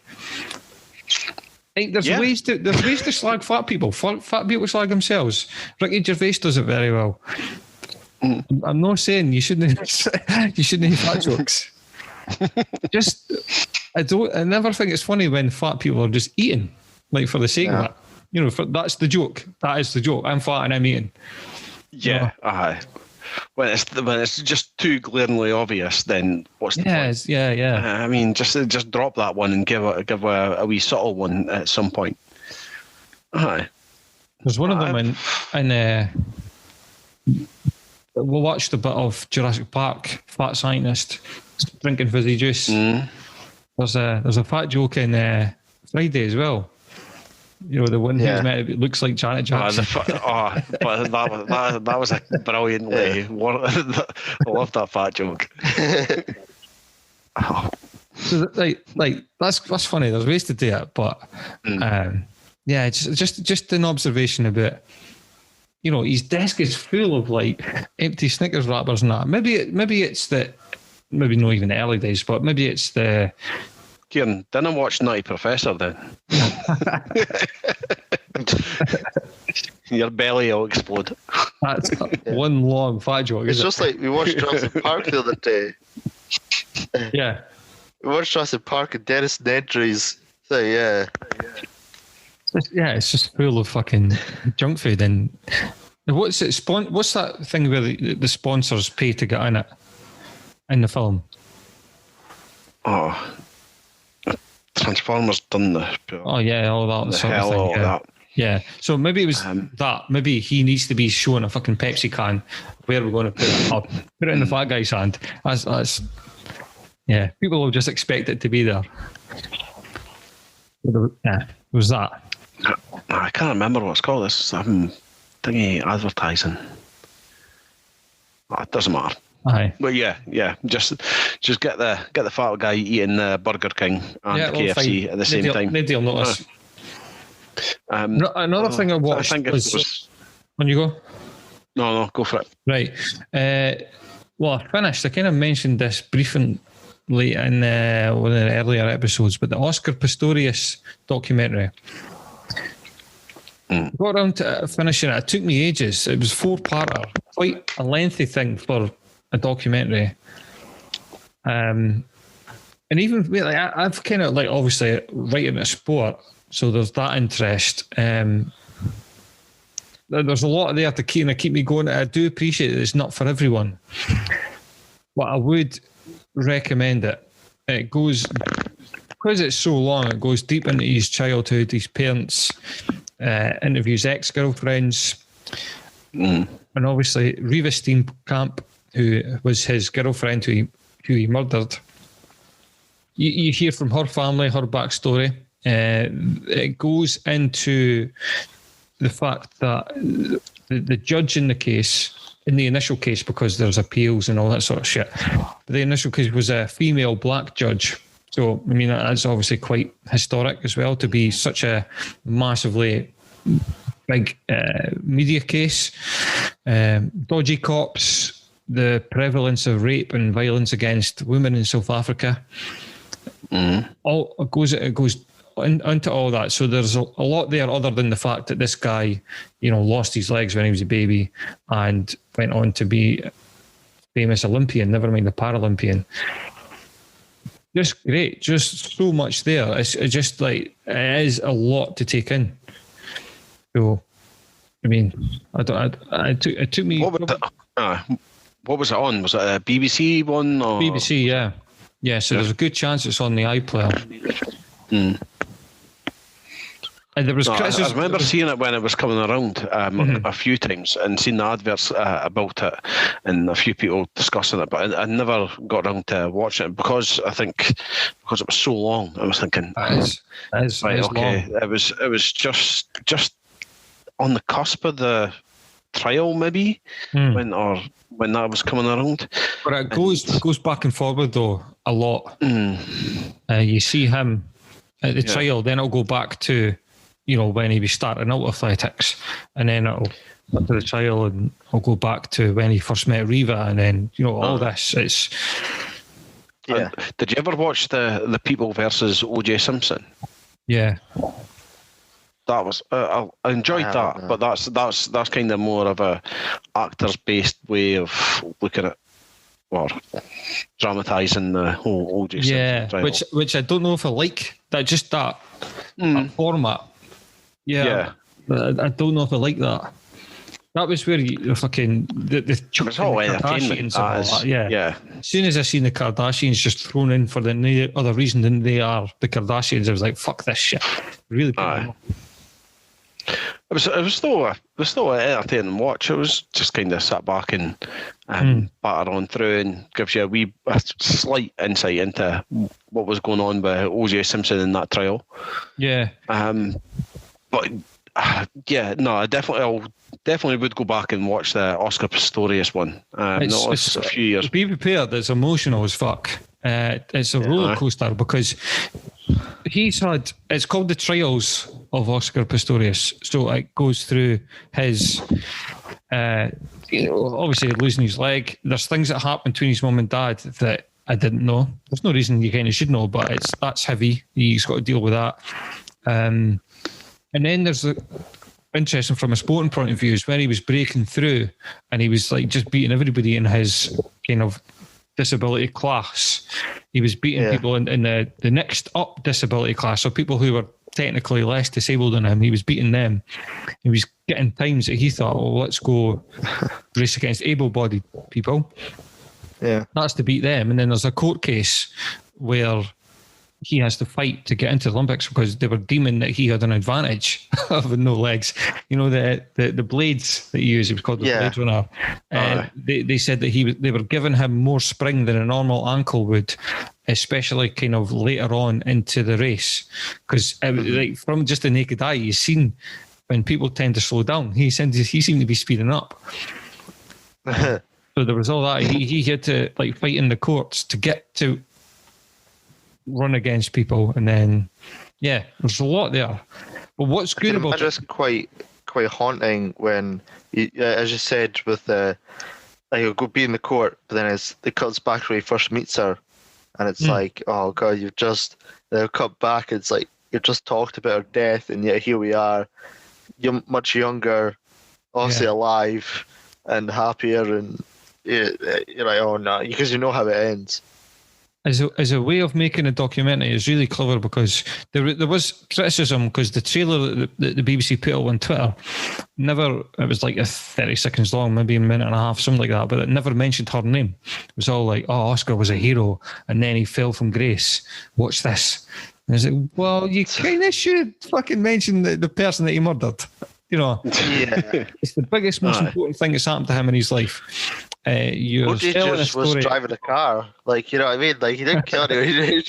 Like, there's ways to slag fat people. Fat people slag themselves. Ricky Gervais does it very well. I'm not saying you shouldn't have fat jokes. I never think it's funny when fat people are just eating, like, for the sake of it. That's the joke. That is the joke. I'm fat and I'm eating. Yeah, when it's just too glaringly obvious, then what's the point? Yeah. I mean, just drop that one and give a wee subtle one at some point. There's one of them in we watched a bit of Jurassic Park, fat scientist drinking fizzy juice. There's a fat joke in Friday as well. The one who's meant to looks like Janet Jackson. But that was a brilliantly. I love that fat joke. So that's funny. There's ways to do it, but just an observation about. His desk is full of like empty Snickers wrappers and that. Maybe it's that. Maybe not even the early days, but maybe it's the. Kieran, didn't watch Nutty Professor then. Your belly will explode. That's one long fat joke. It's just like we watched Jurassic Park the other day. Yeah. We watched Jurassic Park and Dennis Nedry's thing, yeah. It's just full of fucking junk food. And what's that thing where the sponsors pay to get in it in the film? Transformers done the. Oh yeah, all that the sort hell of thing. All that. Yeah. So maybe it was that. Maybe he needs to be shown a fucking Pepsi can. Where we're going to put it up? Put it in the fat guy's hand. That's. Yeah. People will just expect it to be there. Yeah. It was that. I can't remember what it's called. This thingy advertising. It doesn't matter. Aye. But yeah. Just get the fat guy eating Burger King and KFC at the same time. Nobody will notice. Another thing I watched was when you go. No, go for it. Right. Well, I finished. I kind of mentioned this briefly in one of the earlier episodes, but the Oscar Pistorius documentary. Got around to finishing it. It took me ages. It was 4-parter, quite a lengthy thing for a documentary. And even like, I've kind of like obviously right into sport, so there's that interest. There's a lot there to keep me going. I do appreciate that it's not for everyone, but I would recommend it. It goes, because it's so long, it goes deep into his childhood, his parents, interviews ex-girlfriends, and obviously Reva Steenkamp, who was his girlfriend who he murdered. You hear from her family, her backstory. It goes into the fact that the judge in the case, in the initial case, because there's appeals and all that sort of shit, the initial case was a female black judge. So, I mean, that's obviously quite historic as well, to be such a massively big media case. Dodgy cops, the prevalence of rape and violence against women in South Africa. All it goes into all that. So there's a lot there other than the fact that this guy, lost his legs when he was a baby and went on to be a famous Olympian, never mind a Paralympian. Just great, just so much there. It's just like, it is a lot to take in. So, I mean, it took me. What was it on? Was it a BBC one? Or? BBC, yeah. Yeah, so there's a good chance it's on the iPlayer. And there was I remember seeing it when it was coming around a few times and seeing the adverts about it and a few people discussing it, but I never got around to watching it because it was so long. I was thinking, it is long. It was just on the cusp of the trial, maybe when that was coming around. But it goes back and forward though a lot. You see him at the trial, then it'll go back to when he was starting out athletics, and then it'll go to the trial, and I'll go back to when he first met Reva, and then all this. It's did you ever watch the People versus O.J. Simpson? Yeah. That was I enjoyed that, but that's kind of more of a actors based way of looking at or dramatising the whole O.J. Simpson trial. which I don't know if I like that that format. Yeah. I don't know if I like that. That was where the fucking the Kardashians and all that. Yeah. As soon as I seen the Kardashians just thrown in for the other reason than they are the Kardashians, I was like, fuck this shit. Really put me off. It was still an entertaining watch. It was just kind of sat back and batter on through and gives you a slight insight into what was going on with O.J. Simpson in that trial. Yeah. But I definitely would go back and watch the Oscar Pistorius one. It's a few years. Be prepared. It's emotional as fuck. It's a roller coaster because it's called the Trials of Oscar Pistorius. So it goes through his, obviously losing his leg. There's things that happen between his mum and dad that I didn't know. There's no reason you kind of should know, but that's heavy. He's got to deal with that. And then there's interesting from a sporting point of view is when he was breaking through and he was like just beating everybody in his kind of disability class. He was beating people in the next up disability class, so people who were technically less disabled than him, he was beating them. He was getting times that he thought, let's go race against able-bodied people. Yeah, that's to beat them. And then there's a court case where he has to fight to get into the Olympics because they were deeming that he had an advantage of no legs. The blades that he used, it was called the Blade Runner. They said that they were giving him more spring than a normal ankle would, especially kind of later on into the race. Because like from just the naked eye, you've seen when people tend to slow down, he seemed to be speeding up. So there was all that. He had to like fight in the courts to get to run against people, and then there's a lot there. But what's good about it? Just quite haunting when, as you said, with he'll go be in the court, but then it cuts back where he first meets her, and it's like, oh god, they'll cut back. It's like you've just talked about her death, and yet here we are, much younger, obviously alive and happier, and you're like, oh no, because you know how it ends. As a way of making a documentary is really clever, because there was criticism because the trailer that the BBC put out on Twitter it was like 30 seconds long, maybe a minute and a half, something like that, but it never mentioned her name. It was all like, oh, Oscar was a hero and then he fell from grace. Watch this. And I was like, well, you kind of should fucking mention the person that he murdered. You know, it's the biggest, most important thing that's happened to him in his life. You're telling a story. Was driving a car, like, you know what I mean? Like, he didn't kill anyone.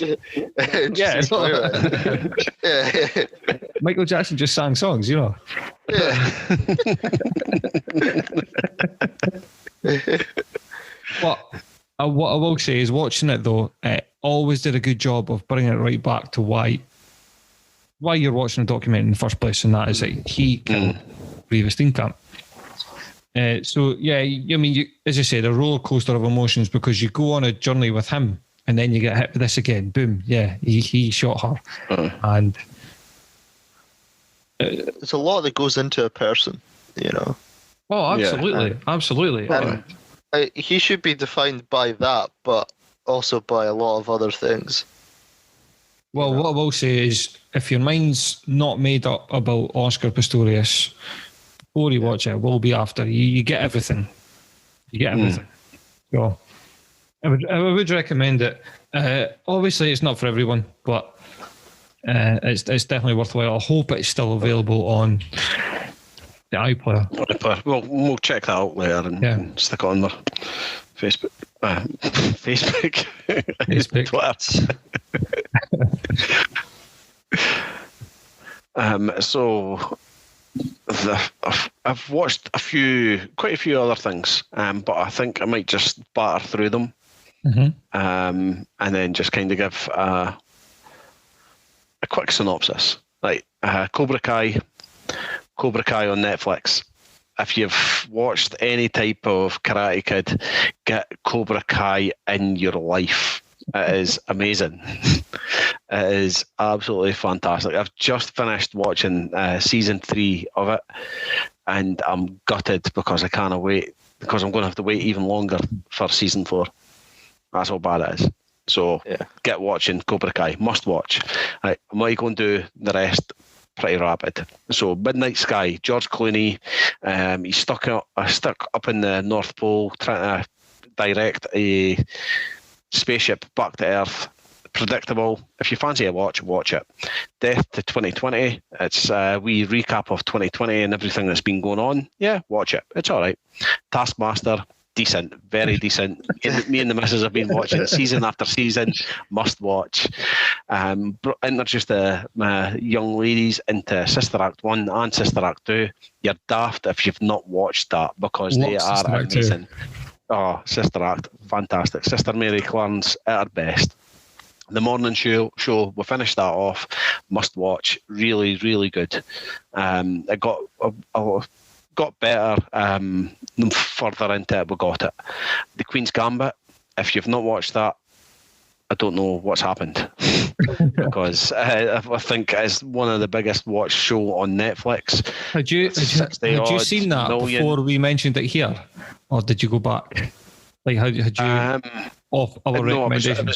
Michael Jackson just sang songs, you know. But what I will say is, watching it though, it always did a good job of bringing it right back to why you're watching a documentary in the first place, and that is that he killed Reeva Steenkamp. So yeah, I mean, as I said, a roller coaster of emotions, because you go on a journey with him, and then you get hit with this again. Boom, yeah, he shot her, and there's a lot that goes into a person, you know. Oh, absolutely, absolutely. And he should be defined by that, but also by a lot of other things. Well, what I will say is, if your mind's not made up about Oscar Pistorius before you watch it, it will be after. You get everything. You get everything. So I would recommend it. Obviously, it's not for everyone, but it's definitely worthwhile. I hope it's still available on the iPlayer. We'll check that out later and stick it on there. Facebook. Twitter. So I've watched quite a few other things, but I think I might just batter through them, and then just kind of give a quick synopsis. Like Cobra Kai on Netflix. If you've watched any type of Karate Kid, get Cobra Kai in your life. It is amazing. It is absolutely fantastic. I've just finished watching season 3 of it, and I'm gutted because I can't wait, because I'm going to have to wait even longer for season 4. That's how bad it is. So get watching Cobra Kai. Must watch. Right, I'm going to do the rest pretty rapid. So Midnight Sky, George Clooney, he's stuck up in the North Pole trying to direct a spaceship back to Earth. Predictable. If you fancy a watch it. Death to 2020. It's a wee recap of 2020 and everything that's been going on. Yeah, watch it. It's all right. Taskmaster, decent, very decent. Me and the missus have been watching season after season. Must watch. Introduced the young ladies into Sister Act 1 and Sister Act 2. You're daft if you've not watched that, because they are amazing. Oh, Sister Act, fantastic. Sister Mary Clarence at her best. The morning show, we finished that off. Must watch. Really, really good. It got better further into it. We got it. The Queen's Gambit. If you've not watched that, I don't know what's happened. Because I think it's one of the biggest watched show on Netflix. Had you seen that before we mentioned it here, or did you go back? Like, had you off our recommendation?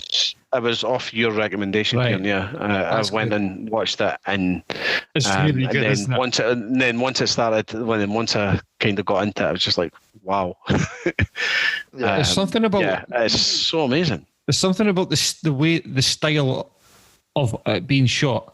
It was off your recommendation, right. Kieran, yeah. I went and watched it, and it's really good, isn't it? Once I kind of got into it, I was just like, wow. There's something about it's so amazing. There's something about the style of it being shot.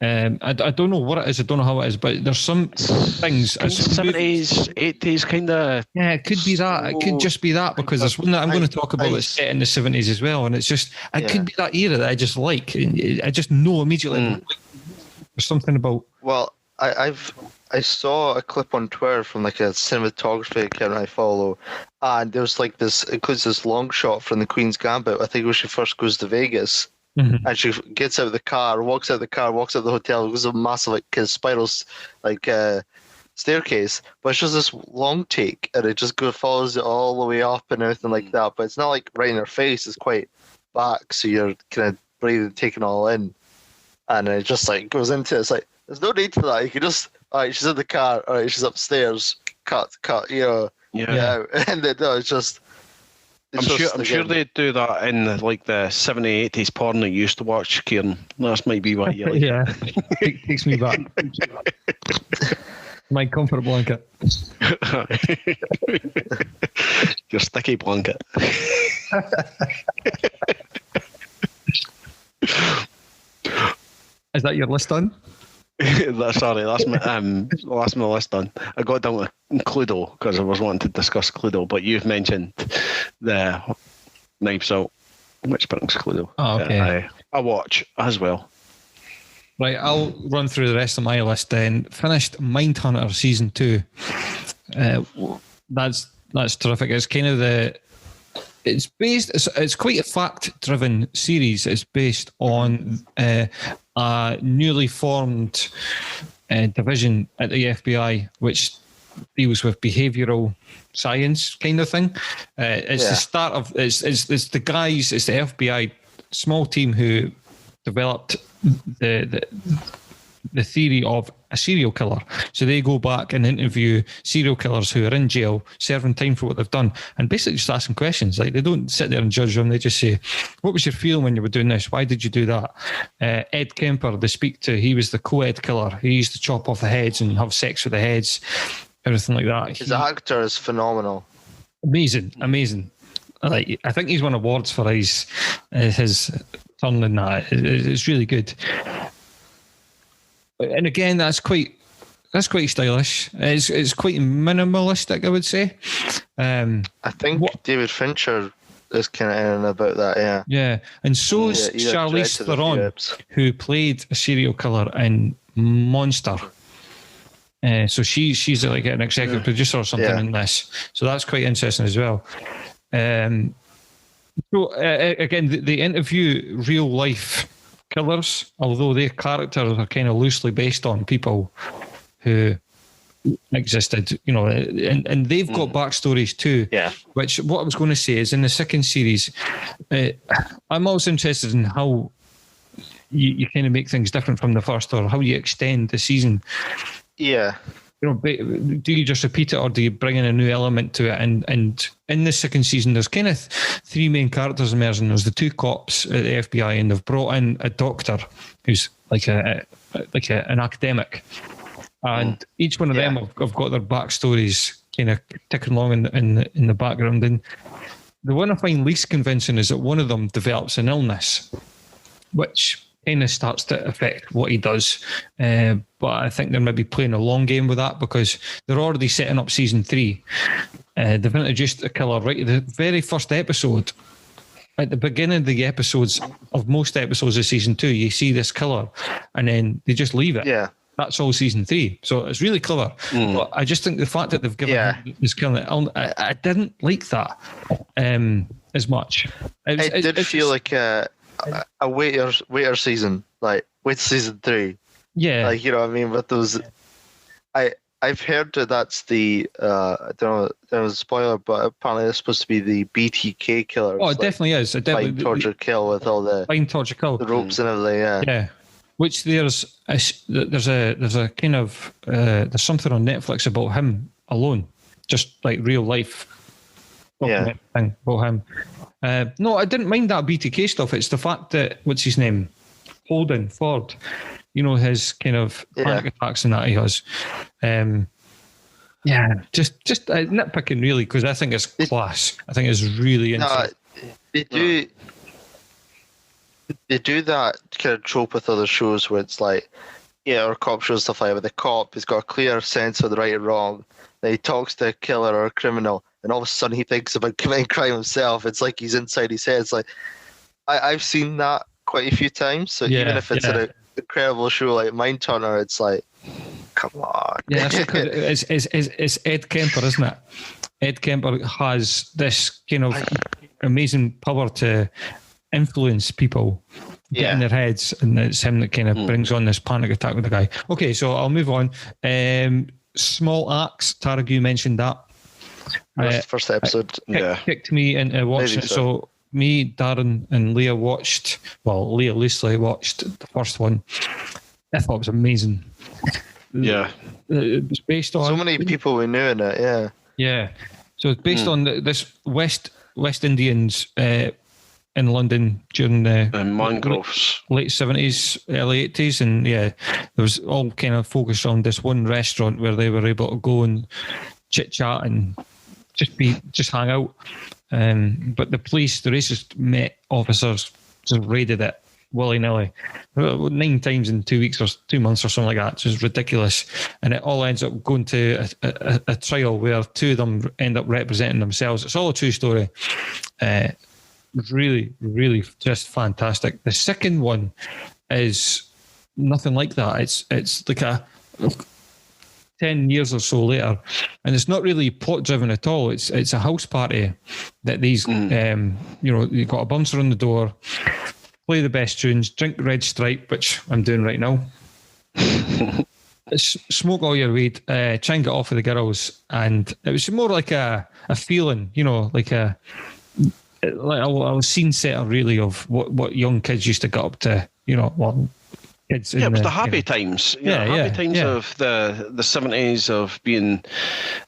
I don't know what it is. I don't know how it is, but there's some things. 70s, 80s kind of. Yeah, it could be that. It could just be that, because there's one that I'm going to talk about that's set in the 70s as well, and it's just could be that era that I just like. I just know immediately. There's something about. Well, I saw a clip on Twitter from like a cinematography account I follow, and there's like this, it includes this long shot from the Queen's Gambit. I think when she first goes to Vegas. Mm-hmm. And she gets out of the car, walks out the hotel, goes a massive like spiral staircase. But it's just this long take, and it just follows it all the way up and everything like that. But it's not like right in her face; it's quite back, so you're kind of breathing, taking all in, and it just like goes into it. It's like there's no need for that. You can just all right, she's in the car. All right, she's upstairs. Cut. Yeah. And then no, it's just. I'm sure they do that in the 70s, 80s porn that you used to watch, Kieran. That might be what you like. Yeah, takes me back. My comfort blanket. Your sticky blanket. Is that your list done? Sorry, that's my list done. I got down to Cluedo because I was wanting to discuss Cluedo, but you've mentioned the Knives Out, which brings Cluedo. Oh, okay. I watch as well. Right, I'll run through the rest of my list then. Finished Mindhunter season 2. That's terrific. It's kind of it's quite a fact-driven series. It's based on a newly formed division at the FBI, which deals with behavioural science kind of thing. It's the start of it's the guys. It's the FBI small team who developed the theory of a serial killer. So they go back and interview serial killers who are in jail, serving time for what they've done, and basically just asking questions. Like, they don't sit there and judge them. They just say, what was your feeling when you were doing this? Why did you do that? Ed Kemper, they speak to, he was the co-ed killer. He used to chop off the heads and have sex with the heads, everything like that. His actor is phenomenal. Amazing. Like, I think he's won awards for his turn in that. It's really good. And again, that's quite stylish. It's quite minimalistic, I would say. I think David Fincher is kind of in and about that, yeah. Yeah, and so is Charlize Theron, who played a serial killer in Monster. So she's like an executive producer or something in this. So that's quite interesting as well. So again, they interview real life killers, although their characters are kind of loosely based on people who existed, and they've got backstories too. Yeah. Which, what I was going to say is, in the second series, I'm always interested in how you kind of make things different from the first, or how you extend the season. Yeah. Do you just repeat it, or do you bring in a new element to it? And in the second season, there's kind of three main characters emerging. There's the two cops at the FBI, and they've brought in a doctor who's like an academic, and each one of them have got their backstories kind of ticking along in the background. And the one I find least convincing is that one of them develops an illness, which kind of starts to affect what he does. But I think they're maybe playing a long game with that, because they're already setting up season 3. They've introduced a killer right at the very first episode. At the beginning of the episodes of most episodes of season 2, you see this killer, and then they just leave it. Yeah. That's all season 3. So it's really clever. But I just think the fact that they've given him this killer, I didn't like that as much. It did feel like a waiter season, like wait season 3. Yeah, like, you know what I mean, with those. I've heard that's the I don't know a spoiler, but apparently it's supposed to be the BTK killer. Oh, it definitely is. It definitely find, torture, kill with all the torture, kill, the ropes and everything. Yeah. Which there's a kind of there's something on Netflix about him alone, just like real life. Thing about him. No, I didn't mind that BTK stuff. It's the fact that, what's his name, Holden Ford, his kind of panic attacks and that he has. Just nitpicking really, because I think it's class. I think it's really interesting. They do that kind of trope with other shows where it's like, or cop shows, stuff like that, where the cop has got a clear sense of the right and wrong. Then he talks to a killer or a criminal, and all of a sudden he thinks about committing crime himself. It's like he's inside his head. It's like, I've seen that quite a few times. So even if it's an incredible show like Mindhunter, it's like, come on. Yeah, it's Ed Kemper, isn't it? Ed Kemper has this kind of amazing power to influence people, get in their heads, and it's him that kind of brings on this panic attack with the guy. Okay, so I'll move on. Small Axe, Tarig, you mentioned that. First episode. Kicked me into watching it. So me, Darren, and Leah Leah loosely watched the first one. I thought it was amazing. Yeah. It's based on So many people we knew in it, yeah. Yeah. So it's based on this West Indians in London during the mangroves. late 70s, early 80s. And yeah, there was all kind of focused on this one restaurant where they were able to go and chit chat and just hang out. But the racist Met officers just raided it willy-nilly 9 times in 2 weeks or 2 months or something like that. It's just ridiculous. And it all ends up going to a trial where 2 of them end up representing themselves. It's all a true story. Really, really just fantastic. The second one is nothing like that. It's like a 10 years or so later, and it's not really plot driven at all. It's a house party that these you've got a bouncer on the door, play the best tunes, drink Red Stripe, which I'm doing right now. Smoke all your weed, try and get off with the girls, and it was more like a feeling, like a scene setter really of what young kids used to get up to, kids. Yeah, it was the happy times. Happy times of the 70s of being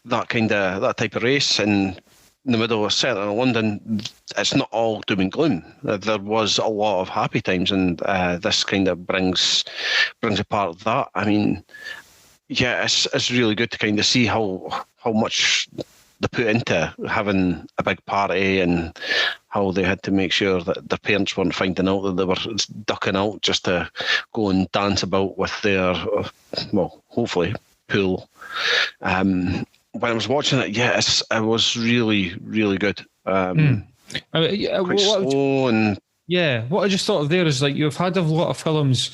that type of race in the middle of central London. It's not all doom and gloom. There was a lot of happy times, and this kind of brings apart that. I mean, yeah, it's really good to kind of see how much they put into having a big party, and how they had to make sure that their parents weren't finding out that they were ducking out just to go and dance about with their, hopefully, pool. When I was watching it, it was really, really good. Quite slow and... Yeah, what I just thought of there is like you've had a lot of films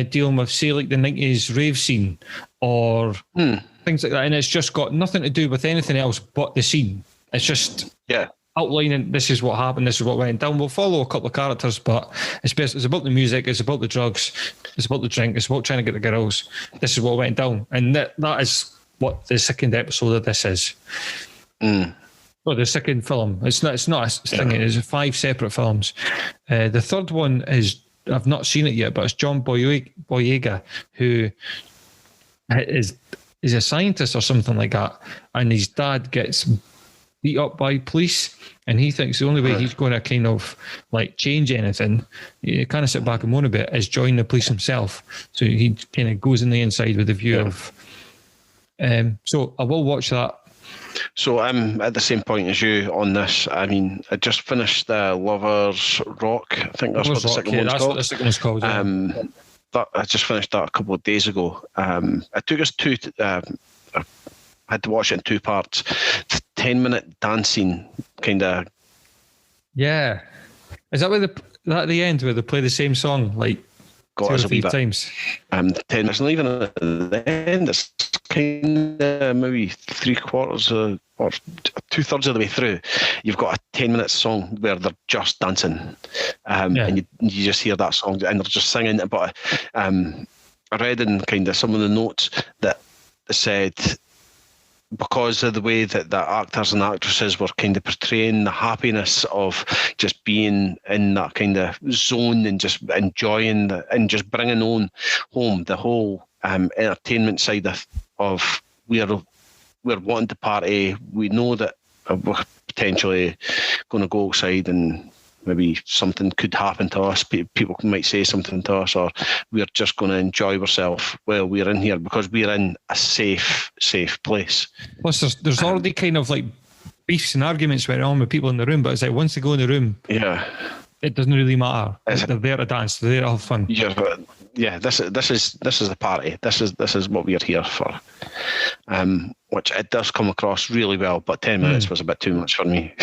dealing with, say, like the 90s rave scene or things like that, and it's just got nothing to do with anything else but the scene. It's just outlining, this is what happened, this is what went down. We'll follow a couple of characters, but it's about the music, it's about the drugs, it's about the drink, it's about trying to get the girls. This is what went down, and that is what the second episode of this is. Well, the second film. It's not a thing. It's 5 separate films. The third one is, I've not seen it yet, but it's John Boyega, who is a scientist or something like that, and his dad gets beat up by police, and he thinks the only way he's going to kind of like change anything, he kind of sit back and moan a bit, is join the police himself. So he kind of goes in the inside with the view of. So I will watch that. So I'm at the same point as you on this. I mean, I just finished Lovers Rock. I think that's what the second one's called. What the second one's called. That I just finished that a couple of days ago. It took us I had to watch it in 2 parts. 10-minute dancing kind of. Yeah. Is that at the end where they play the same song like 2 or 3 times? 10 minutes, not even at the end. It's kind of maybe 3/4 or 2/3 of the way through. You've got a 10-minute song where they're just dancing, and you just hear that song and they're just singing. But I read in kind of some of the notes that said, because of the way that the actors and actresses were kind of portraying the happiness of just being in that kind of zone and just enjoying and just bringing home the whole entertainment side of we're wanting to party. We know that we're potentially going to go outside and maybe something could happen to us. People might say something to us, or we're just going to enjoy ourselves while we're in here because we're in a safe place. Plus, there's already kind of like beefs and arguments going on with people in the room, but it's like once they go in the room, it doesn't really matter. They're there to dance. They're there to have fun. This is the party. This is what we're here for. Which it does come across really well, but 10 minutes was a bit too much for me.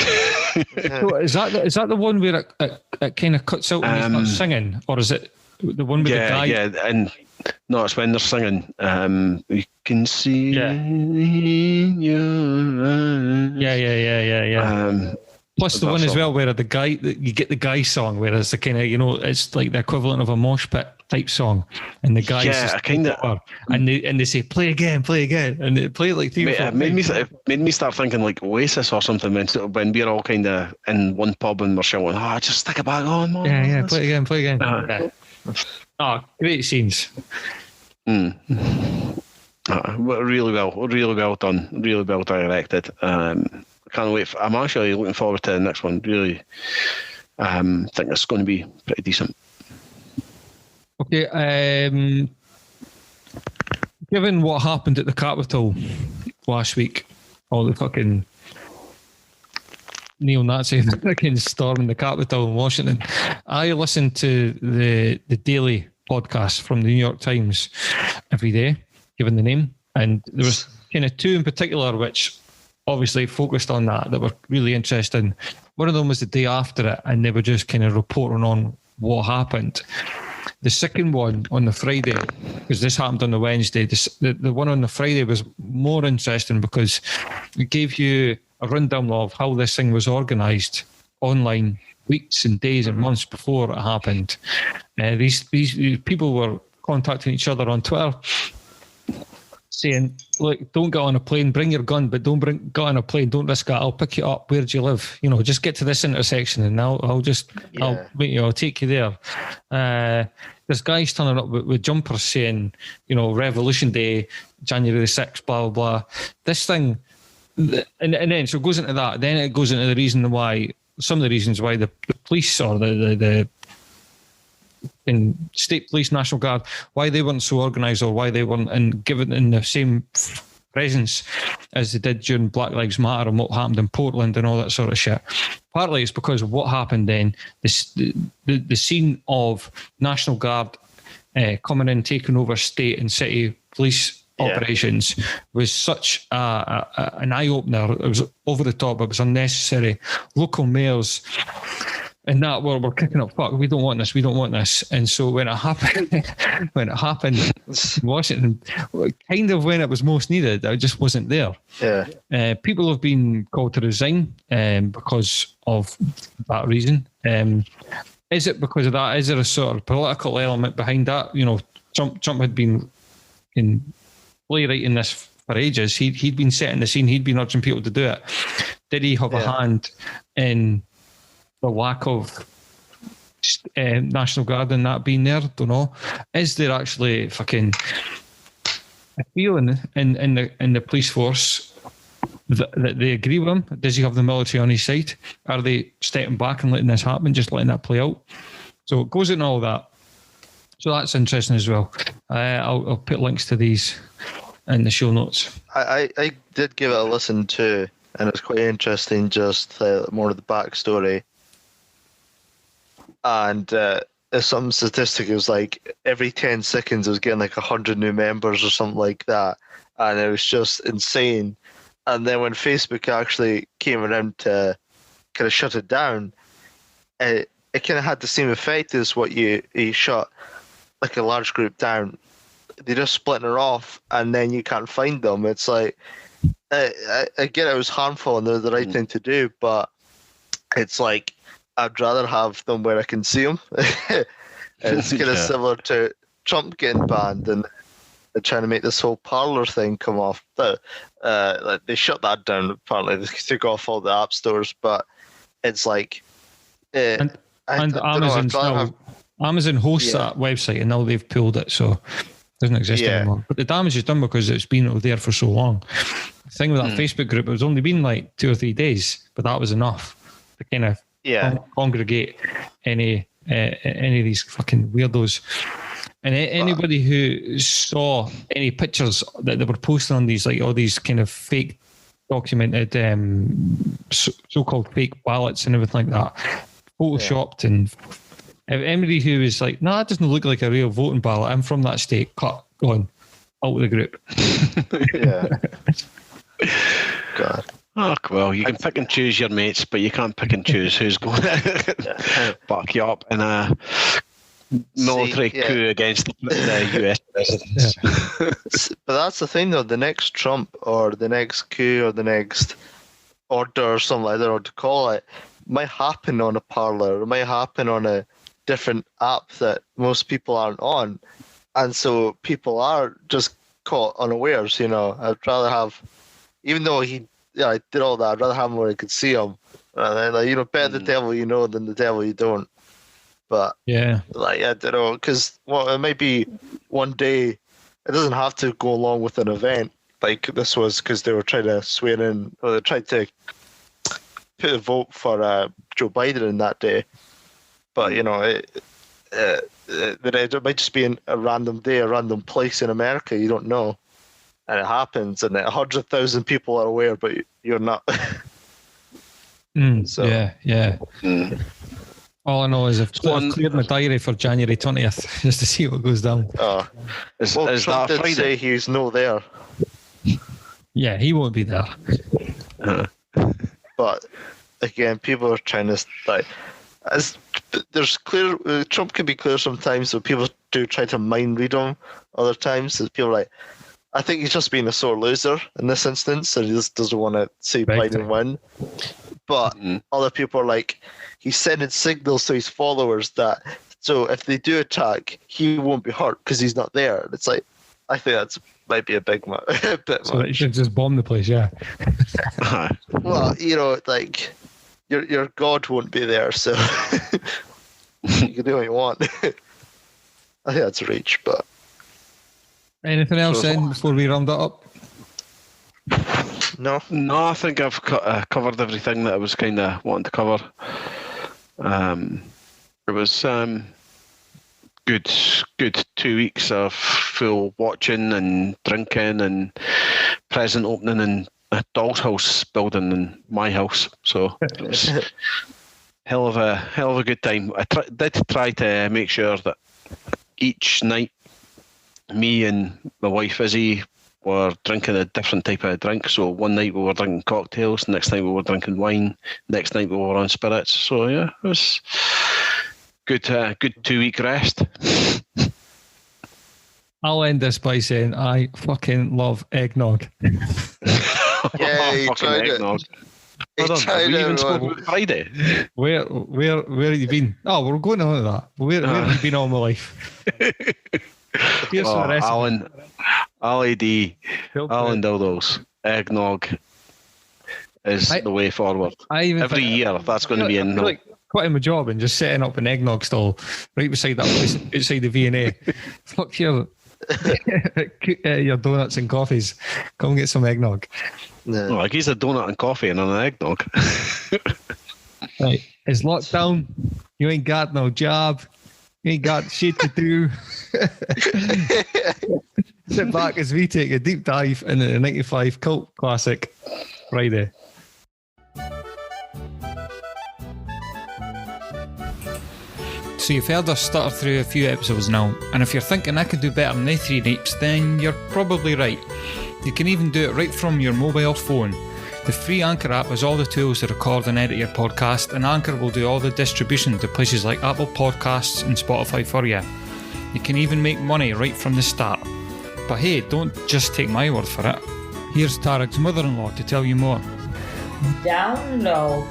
So is that the one where it kind of cuts out when he's not singing, or is it the one with the guy? Yeah, and no, it's when they're singing. You can see in your eyes. Yeah. Plus the one as well where the guy, you get the guy song, where it's the kind of, it's like the equivalent of a mosh pit type song, and the guys and they say play again, and they play it like 3 or 4 made me start thinking like Oasis or something when we're all kind of in one pub and we're shouting, just stick it back on, man. Yeah, play again. Great scenes. Really well done, really well directed. Can't wait. I'm actually looking forward to the next one. Really, think it's going to be pretty decent. Okay, given what happened at the Capitol last week, all the fucking neo-Nazi fucking storming the Capitol in Washington, I listened to the Daily podcast from the New York Times every day, given the name, and there was kind of two in particular which obviously focused on that were really interesting. One of them was the day after it, and they were just kind of reporting on what happened. The second one on the Friday, because this happened on the Wednesday, the one on the Friday was more interesting because it gave you a rundown of how this thing was organised online weeks and days and months before it happened. These people were contacting each other on Twitter saying, look, don't get on a plane, bring your gun, but don't get on a plane, don't risk it, I'll pick you up, where do you live? Just get to this intersection and I'll take you there. There's guys turning up with jumpers saying, Revolution Day, January the 6th, blah, blah, blah. This thing, and then, so it goes into that, then it goes into the reason why, some of the reasons why the police or the in state police, National Guard, why they weren't so organised or why they weren't given in the same presence as they did during Black Lives Matter and what happened in Portland and all that sort of shit. Partly it's because of what happened then, the scene of National Guard coming in, taking over state and city police operations was such an eye-opener. It was over the top, it was unnecessary. Local mayors and that were kicking up, fuck, we don't want this. And so when it happened in Washington, kind of when it was most needed, it just wasn't there. Yeah. People have been called to resign because of that reason. Is it because of that? Is there a sort of political element behind that? Trump had been in playwriting this for ages. He'd been setting the scene. He'd been urging people to do it. Did he have a hand in the lack of National Guard and that being there? Don't know. Is there actually fucking a feeling in the police force that they agree with him? Does he have the military on his side? Are they stepping back and letting this happen, just letting that play out? So it goes into all that. So that's interesting as well. I'll put links to these in the show notes. I did give it a listen too, and it's quite interesting, just more of the backstory. And some statistic, it was like every 10 seconds it was getting like 100 new members or something like that, and it was just insane. And then when Facebook actually came around to kind of shut it down, it kind of had the same effect as what you shut like a large group down. They just splitting her off, and then you can't find them. It's like, I get it was harmful and they're the right thing to do, but it's like, I'd rather have them where I can see them. It's kind of similar to Trump getting banned and they're trying to make this whole Parler thing come off. Like they shut that down. Apparently, they took off all the app stores, but it's like, and Amazon hosts that website, and now they've pulled it, so it doesn't exist anymore. But the damage is done because it's been there for so long. The thing with that Facebook group, it was only been like 2 or 3 days, but that was enough to kind of congregate any of these fucking weirdos. And anybody who saw any pictures that they were posting on these, like all these kind of fake documented so-called fake ballots and everything like that, photoshopped, and anybody who was like, no, that doesn't look like a real voting ballot, I'm from that state, cut, gone, out of the group. God. Oh, well, you can pick and choose your mates, but you can't pick and choose who's going to back you up in a military coup against the US president. But that's the thing, though. The next Trump or the next coup or the next order or something like that, or to call it, might happen on a Parler. It might happen on a different app that most people aren't on. And so people are just caught unawares, I'd rather have, even though I did all that, I'd rather have him where I could see him. And then, better the devil you know than the devil you don't. But I don't know, because it might be one day it doesn't have to go along with an event. Like this was because they were trying to swear in, or they tried to put a vote for Joe Biden in that day. But it might just be a random day, a random place in America. You don't know, and it happens, and 100,000 people are aware, but you're not. So yeah. All I know is I've cleared my diary for January 20th just to see what goes down. Is Trump that did Friday? say he's no there. Yeah, he won't be there. But again, people are trying to there's clear. Trump can be clear sometimes, but people do try to mind read him. Other times, people are like, I think he's just being a sore loser in this instance, so he just doesn't want to see Biden win. But other people are like, he's sending signals to his followers that so if they do attack, he won't be hurt because he's not there. And it's like, I think that's might be a bit much. So you should just bomb the place, yeah. Well, like your God won't be there, so you can do what you want. I think that's a reach, but anything else then before we round that up? No, I think I've covered everything that I was kind of wanting to cover. It was good 2 weeks of full watching and drinking and present opening and a doll's house building in my house. So it was hell of a good time. I did try to make sure that each night me and my wife Izzy were drinking a different type of drink. So one night we were drinking cocktails, next night we were drinking wine, next night we were on spirits. So yeah, it was good 2 week rest. I'll end this by saying I fucking love eggnog. Yeah, he tried it. We even spoke about Friday. Where have you been? Oh, we're going on to that. Where have you been all my life? Here's the rest. Alan, LAD, Alan Dildos, eggnog is the way forward. Every year, that's going to be in. Like quitting my job and just setting up an eggnog stall right beside that place outside the V&A. Fuck your donuts and coffees. Come get some eggnog. No. Like he's a donut and coffee and an eggnog. Right, it's lockdown. You ain't got no job. You ain't got shit to do. Sit back as we take a deep dive into the 95 cult classic Friday. So you've heard us stutter through a few episodes now, and if you're thinking I could do better than they 3 nights, then you're probably right. You can even do it right from your mobile phone. The free Anchor app has all the tools to record and edit your podcast, and Anchor will do all the distribution to places like Apple Podcasts and Spotify for you. You can even make money right from the start. But hey, don't just take my word for it. Here's Tarig's mother-in-law to tell you more. Download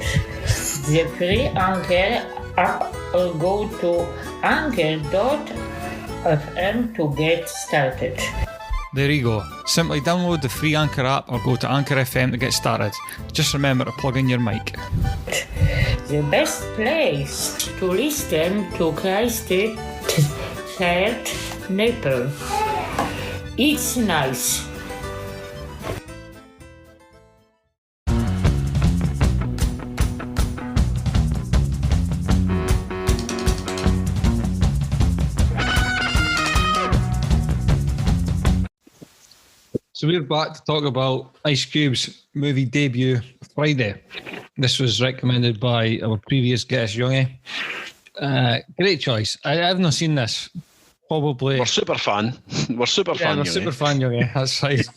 the free Anchor app or go to anchor.fm to get started. There you go. Simply download the free Anchor app or go to Anchor FM to get started. Just remember to plug in your mic. The best place to listen to Krusty third Nipple. It's nice. So we're back to talk about Ice Cube's movie debut, Friday. This was recommended by our previous guest, Youngy. Great choice. I have not seen this. Probably. We're super fan. We're super fan. We're super fan, Youngy. That's right.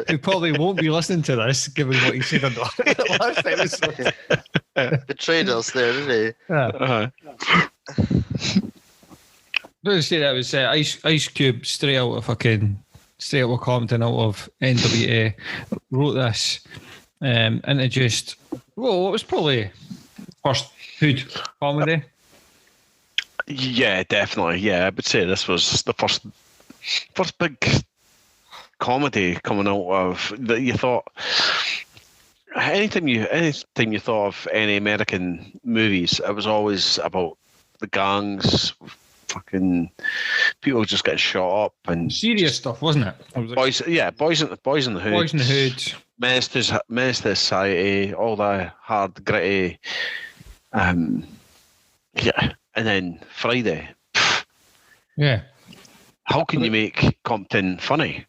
We probably won't be listening to this, given what he said on the last episode. Betrayed us there, didn't he? Yeah. But say that was Ice Cube straight out of Compton, out of NWA, wrote this introduced. Well, it was probably first hood comedy. Yeah, definitely. Yeah, I would say this was the first big comedy coming out of that. You thought anytime you thought of any American movies, it was always about the gangs fucking people just getting shot up and Serious stuff, wasn't it? It was like boys in the hood, Boys in the Hood. menace to society, all that hard gritty. Yeah, and then Friday. Yeah. How can you make Compton funny?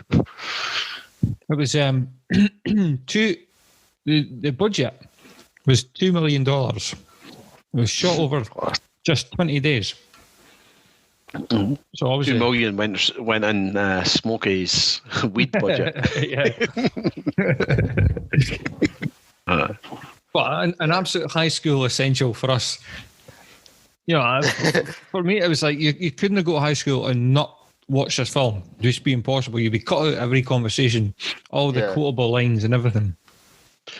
It was the budget was $2 million. It was shot over just 20 days. Mm-hmm. So obviously 2 million went in Smokey's weed budget. But an absolute high school essential for us. You know, for me, it was like you couldn't have go to high school and not watch this film. It'd just be impossible. You'd be cut out every conversation, all the quotable lines and everything.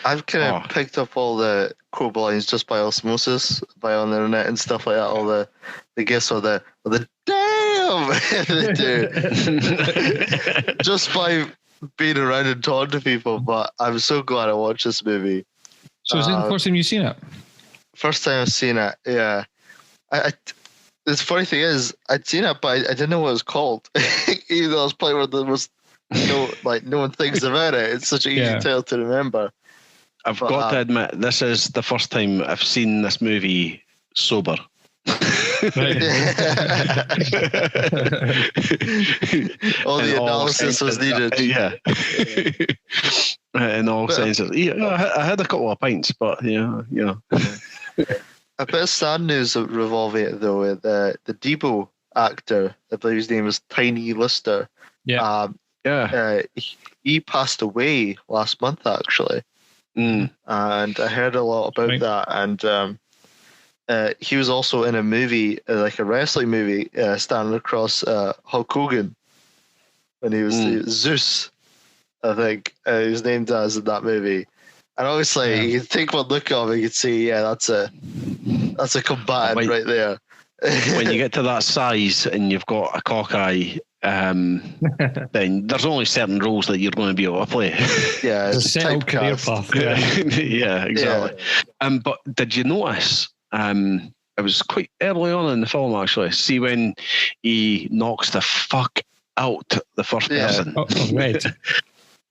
I've kind of picked up all the quotable lines just by osmosis, by on the internet and stuff like that. All the gifts or the damn they do just by being around and talking to people. But I'm so glad I watched this movie. So is it the first time you've seen it? First time I've seen it, yeah. The funny thing is, I'd seen it, but I didn't know what it was called. Even though I was playing where there was no one thinks about it. It's such an easy tale to remember. I've got to admit, this is the first time I've seen this movie sober. All the analysis was needed. Yeah. In all senses. Yeah, I had a couple of pints, but you know. A bit of sad news revolving it though. The Debo actor, I believe his name was Tiny Lister. Yeah. He passed away last month actually. And I heard a lot about that. And he was also in a movie, like a wrestling movie, standing across Hulk Hogan, when he was Zeus, I think he was named as in that movie. And obviously, you take one look at him, you can see, that's a combatant right there. When you get to that size and you've got a cockeye, then there's only certain roles that you're going to be able to play. Yeah, it's a settled career path. Yeah, exactly. Yeah. But did you notice? It was quite early on in the film, actually. See when he knocks the fuck out the first person. Oh, Red.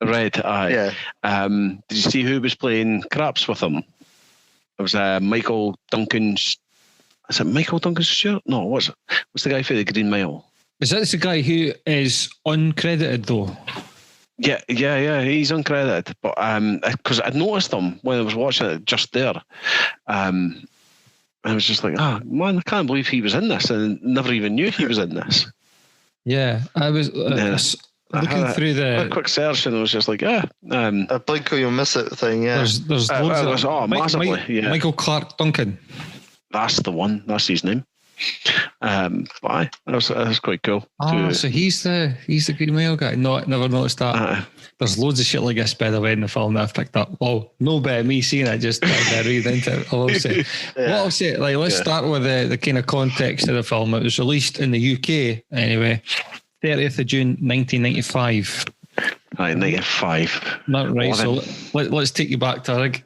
Red, aye. Yeah. Did you see who was playing craps with him? It was Michael Duncan. Is it Michael Duncan Stewart? No, what's the guy for the Green Mile? Is that the guy who is uncredited though? Yeah, he's uncredited. But because I'd noticed him when I was watching it just there. I was just like, man, I can't believe he was in this, and never even knew he was in this. Yeah, I was looking through a quick search, and it was just like, a blink or you'll miss it thing. Yeah, there's loads of massively. Michael Clark Duncan. That's the one. That's his name. That was quite cool. So he's the Green Mile guy. No, I never noticed that. There's loads of shit like this, by the way, in the film that I've picked up. Well, no better me seeing it, just read into it. I'll say. What I'll say, let's start with the kind of context of the film. It was released in the UK anyway, 30th of June 1995. 95. Not right. So let's take you back, Tarig.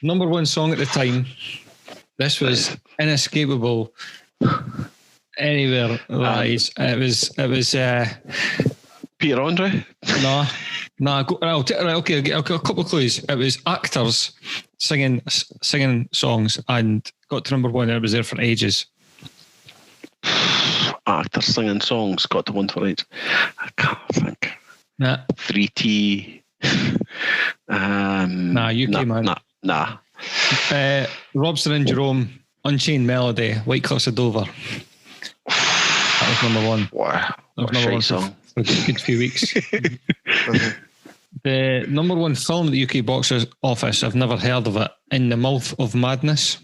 Number one song at the time. This was inescapable. Anywhere lies. It was. Peter Andre? No. Okay, a couple of clues. It was actors singing songs and got to number one. And it was there for ages. Actors singing songs got to one for ages. I can't think. 3T. UK man. Nah. Robson and Jerome, Unchained Melody, White Cliffs of Dover. That was number one. Wow. That was number one song. For a good few weeks. The number one film at the UK box office, I've never heard of it, In the Mouth of Madness.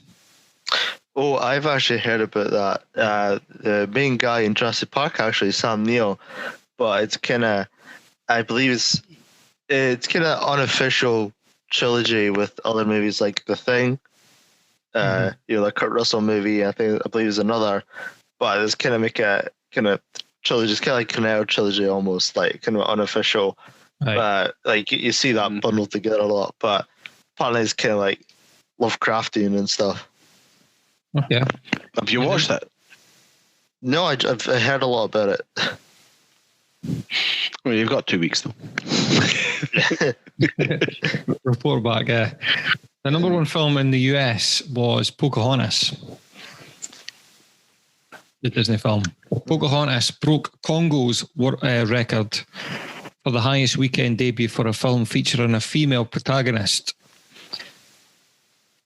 Oh, I've actually heard about that. The main guy in Jurassic Park, actually, Sam Neill, but it's kind of, I believe it's kind of unofficial trilogy with other movies like The Thing, the Kurt Russell movie. I believe there's another, but it's kind of make a kind of trilogy. It's kind of like Canal trilogy almost, like kind of unofficial. Right. But like you see that bundled together a lot. But apparently it's kind of like Lovecraftian and stuff. Okay. Have you watched it? No, I've heard a lot about it. Well, you've got 2 weeks though. Report back. The number one film in the US was Pocahontas, the Disney film. Pocahontas broke Congo's record for the highest weekend debut for a film featuring a female protagonist,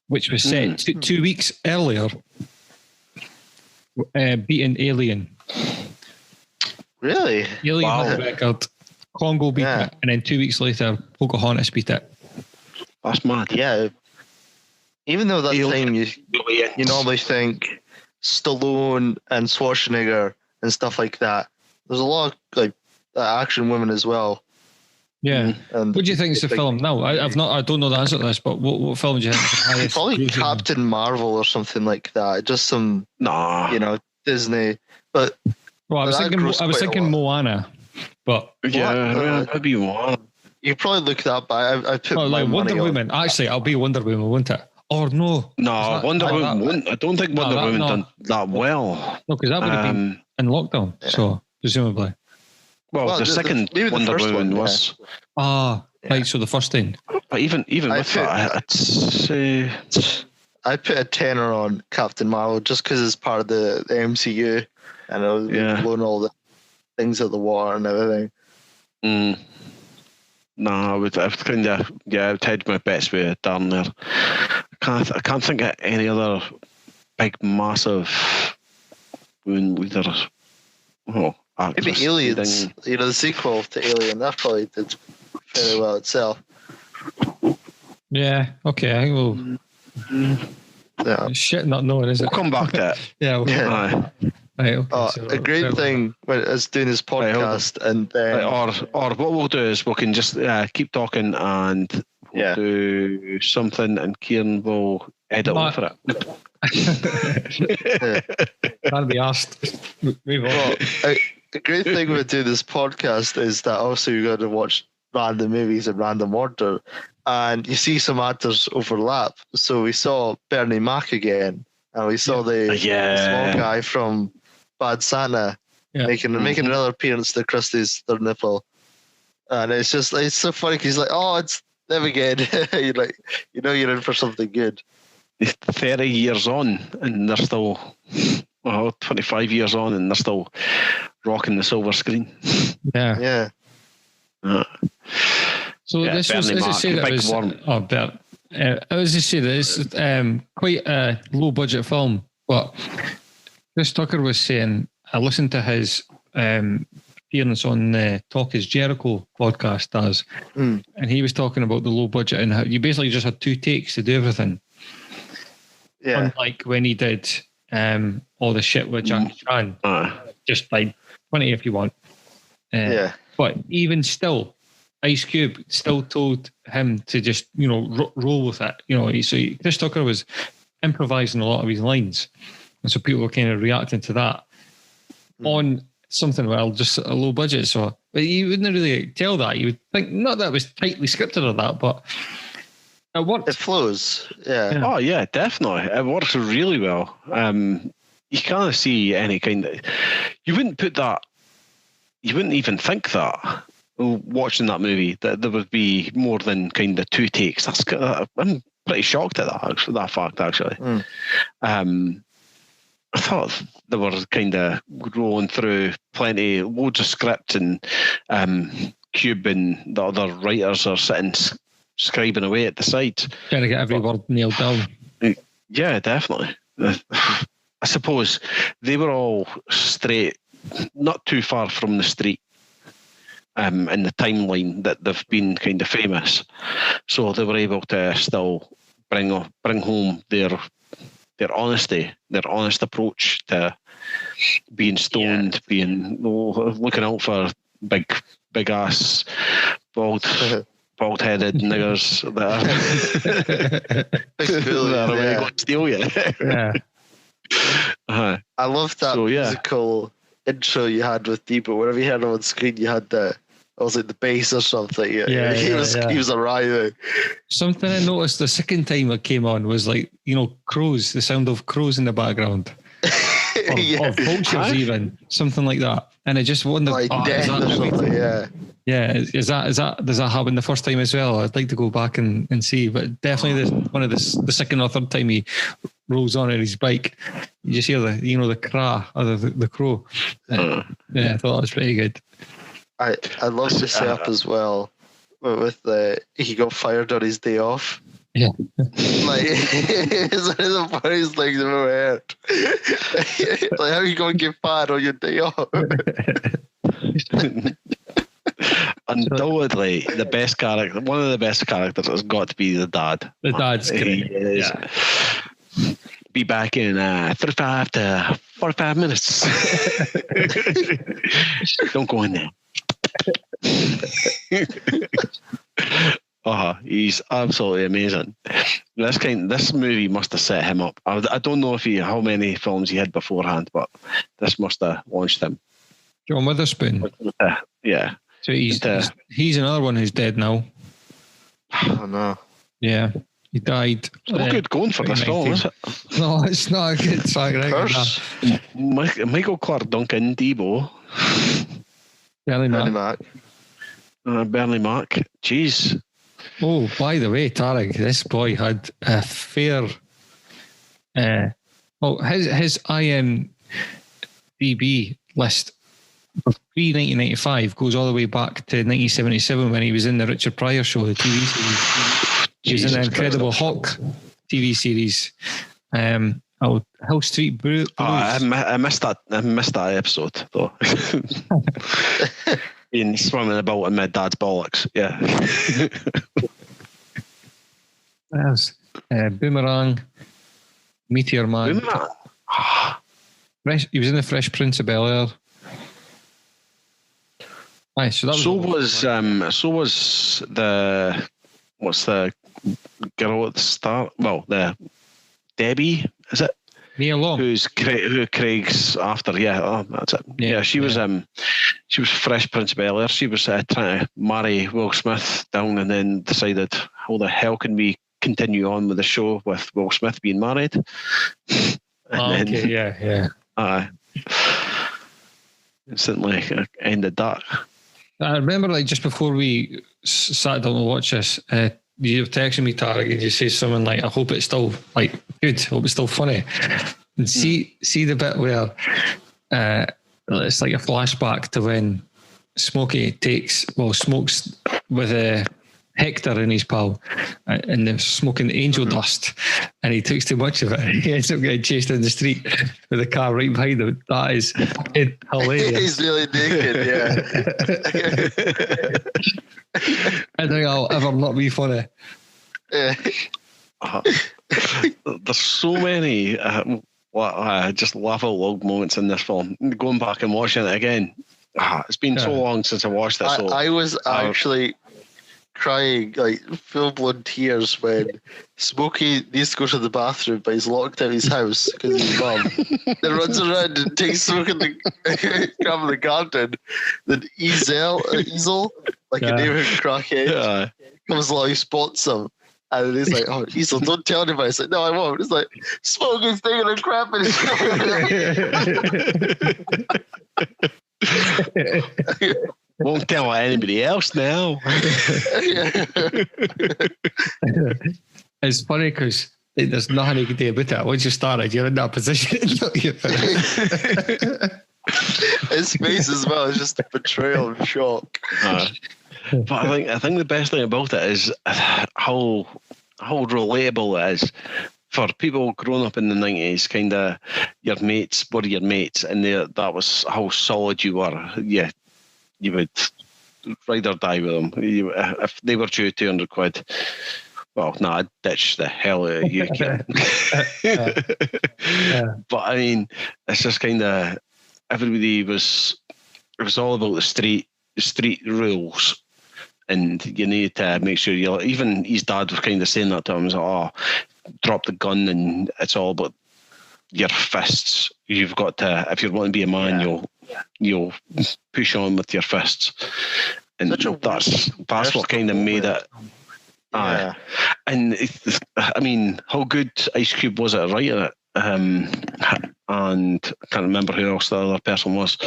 which was set 2 weeks earlier, beating Alien. Really? Alien had the record, Congo beat it, and then 2 weeks later, Pocahontas beat it. That's mad. Yeah. Even though that time you normally think Stallone and Schwarzenegger and stuff like that, there's a lot of like action women as well. Yeah. And what do you think is the film? No, I don't know the answer to this, but what film do you think is the highest? Probably Captain Marvel or something like that. Just some Disney. But I was thinking Moana, but maybe Moana. You probably look that by. I put like Wonder Woman. Actually, I'll be Wonder Woman, won't it? Or no? No, Wonder Woman wouldn't. I don't think Wonder Woman done that well. No, because that would have been in lockdown. Yeah. So presumably. Well, the second Wonder Woman was. Right. So the first thing. But even with that, I'd say I put a tenner on Captain Marvel just because it's part of the MCU, and it was blowing all the things out the water and everything. No, I would kind of I'd hedge my bets with Darren there. I can't think of any other big massive women leaders. Maybe Aliens. The sequel to Alien, that probably did very well itself. Yeah. Okay. I will. Shit, not knowing, is it? We'll come back to it. We'll come back. Right, okay, a great thing is doing this podcast, and then or what we'll do is we can just keep talking and we'll do something, and Kieran will edit over it. Can't be asked. Move on. A great thing with doing this podcast is that also you got to watch random movies in random order, and you see some actors overlap. So we saw Bernie Mac again, and we saw the small guy from Bad Santa making another appearance to Krusty's third nipple, and it's so funny because he's like, it's them again. You're like, you're in for something good. 30 years on, and they're still 25 years on, and they're still rocking the silver screen. Yeah. So this was, as I say, that was Bert. I was just saying that it's quite a low budget film, but Chris Tucker was saying, I listened to his appearance on the Talk is Jericho podcast, and he was talking about the low budget and how you basically just had 2 takes to do everything. Yeah. Unlike when he did all the shit with Jackie Chan, just like 20 if you want. But even still, Ice Cube still told him to just, roll with it. So Chris Tucker was improvising a lot of his lines. And so people were kind of reacting to that on something, just a low budget. So, but you wouldn't really tell that. You would think, not that it was tightly scripted or that, but it worked. It flows. Yeah. Oh, yeah, definitely. It works really well. You can't see any kind of... You wouldn't put that... You wouldn't even think that, watching that movie, that there would be more than kind of 2 takes. I'm pretty shocked at that fact, actually. I thought they were kind of rolling through loads of script, and Cube and the other writers are sitting scribing away at the side. Trying to get every word nailed down. Yeah, definitely. I suppose they were all straight, not too far from the street in the timeline that they've been kind of famous. So they were able to still bring home their honesty, their honest approach to being stoned, looking out for big ass, bald-headed niggers that are ready to steal you. I love that musical intro you had with Debo. Whenever you had him on screen, you had the bass or something. He was arriving. Something I noticed the second time it came on was crows, the sound of crows in the background. Yeah. or vultures, even something like that. And I just wonder, Like is death that or maybe- something, yeah. yeah, is that does that happen the first time as well? I'd like to go back and see, but definitely the second or third time he rolls on his bike, you just hear the craw or the crow. Yeah, I thought that was pretty good. I love the setup as well with he got fired on his day off. Yeah. Like it's one of the funniest things I've ever heard. Like, how are you going to get fired on your day off? Undoubtedly, the best character, one of the best characters has got to be the dad. The dad's great. He is. Yeah. Be back in 35 to 45 minutes. Don't go in there. He's absolutely amazing. This movie must have set him up. I don't know how many films he had beforehand, but this must have launched him. John Witherspoon. Yeah. So he's another one who's dead now. Oh no. Yeah. He died. It's not good going for this film, is it? No, it's not a good track record. Michael Clark Duncan, Debo. Bernie Bernie Mac. Mac. Bernie Mac. Jeez. Oh, by the way, Tarig, this boy had a fair. His IMDb list pre-1995 goes all the way back to 1977 when he was in the Richard Pryor Show, the TV series. He was in the Incredible Hulk TV series. Hill Street Blues. I missed that. I missed that episode though. Being swimming about in my dad's bollocks. Yeah. There's Boomerang, Meteor Man. Boomerang. He was in the Fresh Prince of Bel-Air. Aye, so was the what's the girl at the start? Well, the Debbie, is it? Nia Long. Who Craig's after? Yeah, that's it. Yeah, she was Fresh Prince of Bel-Air. She was trying to marry Will Smith down, and then decided, how the hell can we continue on with the show with Will Smith being married? Instantly ended that. I remember, just before we sat down to watch this, you were texting me, Tarig, and you say something like, I hope it's still good, hope it's still funny. And see the bit where it's like a flashback to when Smokey smokes with Hector and his pal, and they're smoking angel dust, and he takes too much of it. He ends up getting chased in the street with a car right behind him. That is hilarious. He's really naked, yeah. I think I'll ever not be funny. There's so many just laugh out loud moments in this film. Going back and watching it again, it's been so long since I watched it. So I was actually crying, like full-blown tears, when Smokey needs to go to the bathroom, but he's locked out his house because his mum then runs around and takes smoke in the come in the garden. Then Easel, like a neighborhood crackhead, comes along, he spots him, and he's like, "Oh, Easel, don't tell anybody." It's like, "No, I won't." It's like, Smokey's taking a crap in his won't tell anybody else now. It's funny because there's nothing you can do about it. Once you started, you're in that position. His face as well is just betrayal and shock. But I think the best thing about it is how relatable it is for people growing up in the 90s. Kind of your mates were your mates, and that was how solid you were. Yeah, you would ride or die with them. If they were due £200, well, no, I'd ditch the hell out of you. But I mean, it's just kind of everybody it was all about the street rules, and you need to make sure even his dad was kind of saying that to him, drop the gun, and it's all about your fists. You've got to, if you want to be a man, you'll push on with your fists, and that's what kind of made it. Yeah. And I mean, how good Ice Cube was at writing it. and I can't remember who else the other person was,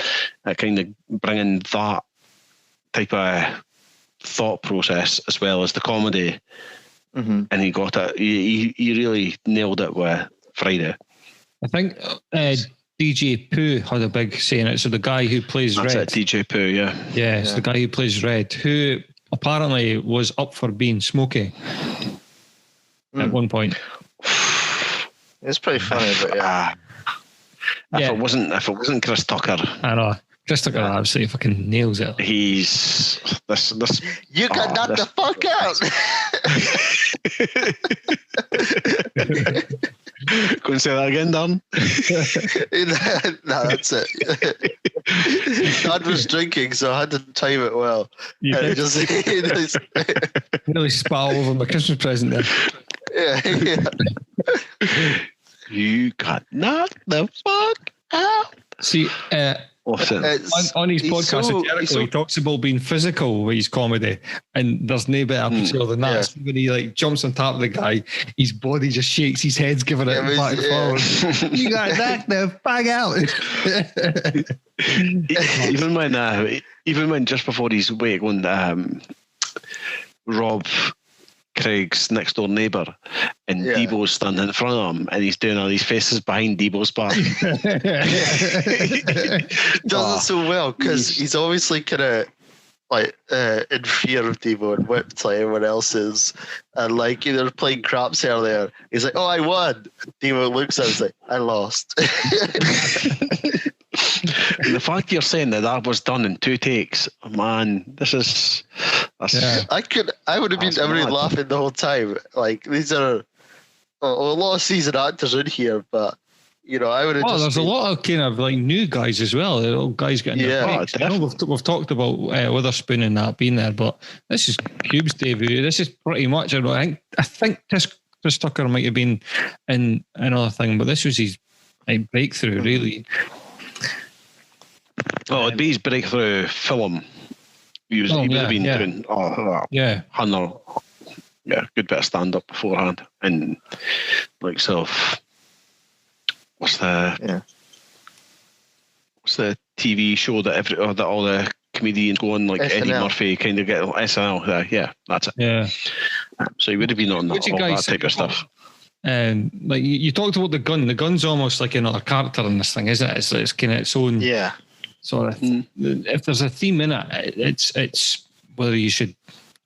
kind of bringing that type of thought process as well as the comedy, and he got it. He really nailed it with Friday. I think DJ Pooh had a big say in it. So the guy who plays That's Red. it, DJ Pooh, yeah. Yeah, it's the guy who plays Red, who apparently was up for being Smokey at one point. It's pretty funny, but If it wasn't Chris Tucker, I know. Chris Tucker absolutely fucking nails it. he's this. you got knocked the fuck out. Go and say that again, Dan. No, that's it. Dad was drinking, so I had to time it well. You And did. just, Really spat all over my Christmas present there. yeah. You got knocked the fuck out. See, on his podcast, he talks about being physical with his comedy, and there's no better portrayal than that. Yeah. So when he like jumps on top of the guy, his body just shakes, his head's giving it back and forward. You got knocked the fuck out. even when just before he's awake, when Rob Craig's next door neighbour and Debo's standing in front of him and he's doing all these faces behind Debo's back. Does it so well because he's obviously kind of like in fear of Debo and whipped like everyone else is, and like they're playing craps earlier. He's like, "Oh, I won." Debo looks at him and is like, "I lost." The fact you're saying that was done in 2 takes, man, that's I would have been really laughing the whole time. Like these are a lot of seasoned actors in here, but you know, I would have. Well, there's a lot of kind of like new guys as well. Old guys getting their breaks. I know we've talked about Witherspoon and that being there, but this is Cube's debut. This is pretty much. I think Chris Tucker might have been in another thing, but this was his breakthrough, really. Oh, it'd be his breakthrough film. He would have been doing Hunter. Yeah, good bit of stand up beforehand, and like what's the TV show that all the comedians go on, like SNL. Eddie Murphy kind of get SNL. Yeah, that's it. Yeah. So he would have been on all that type of stuff. And like you talked about the gun. The gun's almost like another character in this thing, isn't it? It's kind of its own. Yeah. So if there's a theme in it, it's whether you should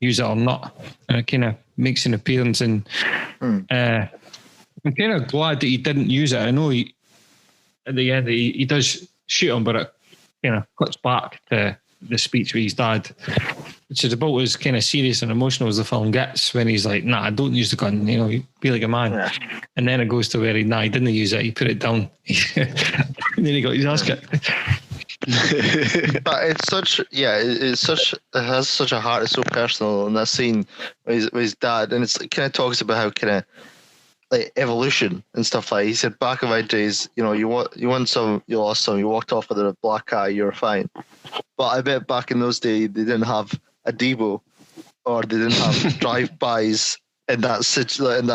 use it or not, and it kind of makes an appearance. And I'm kind of glad that he didn't use it. I know at the end he does shoot him, but it cuts back to the speech with his dad, which is about as kind of serious and emotional as the film gets. When he's like, "Nah, don't use the gun. You be like a man." Yeah. And then it goes to where he didn't use it. He put it down, and then he got his ass kicked. But it has such a heart. It's so personal in that scene with his dad, and it kind of talks about how kind of like evolution and stuff. Like he said, back in my days, you won some, you lost some, you walked off with a black eye, you were fine. But I bet back in those days they didn't have a Debo, or they didn't have drive-bys in that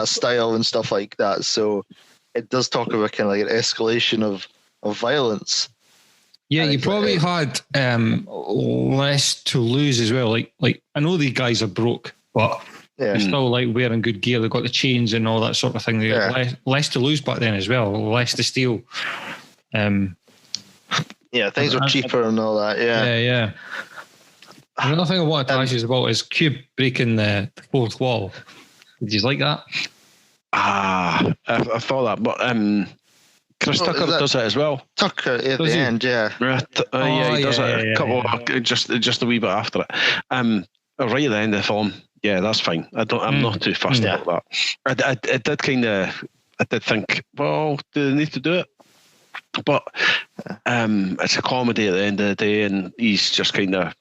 style and stuff like that. So it does talk about kind of like an escalation of violence. Yeah, you probably had less to lose as well. Like I know these guys are broke, but they're still like wearing good gear. They've got the chains and all that sort of thing. They got less to lose back then as well, less to steal. Things were cheaper and all that. Yeah. Another thing I wanted to ask you about is Cube breaking the fourth wall. Did you like that? I thought that, but Chris Tucker does it as well. Tucker at the end, he does it a couple of, just a wee bit after it. Right at the end of the film, that's fine. I'm not too fussed about that. I did think, well, do they need to do it? But it's a comedy at the end of the day, and he's just kind of.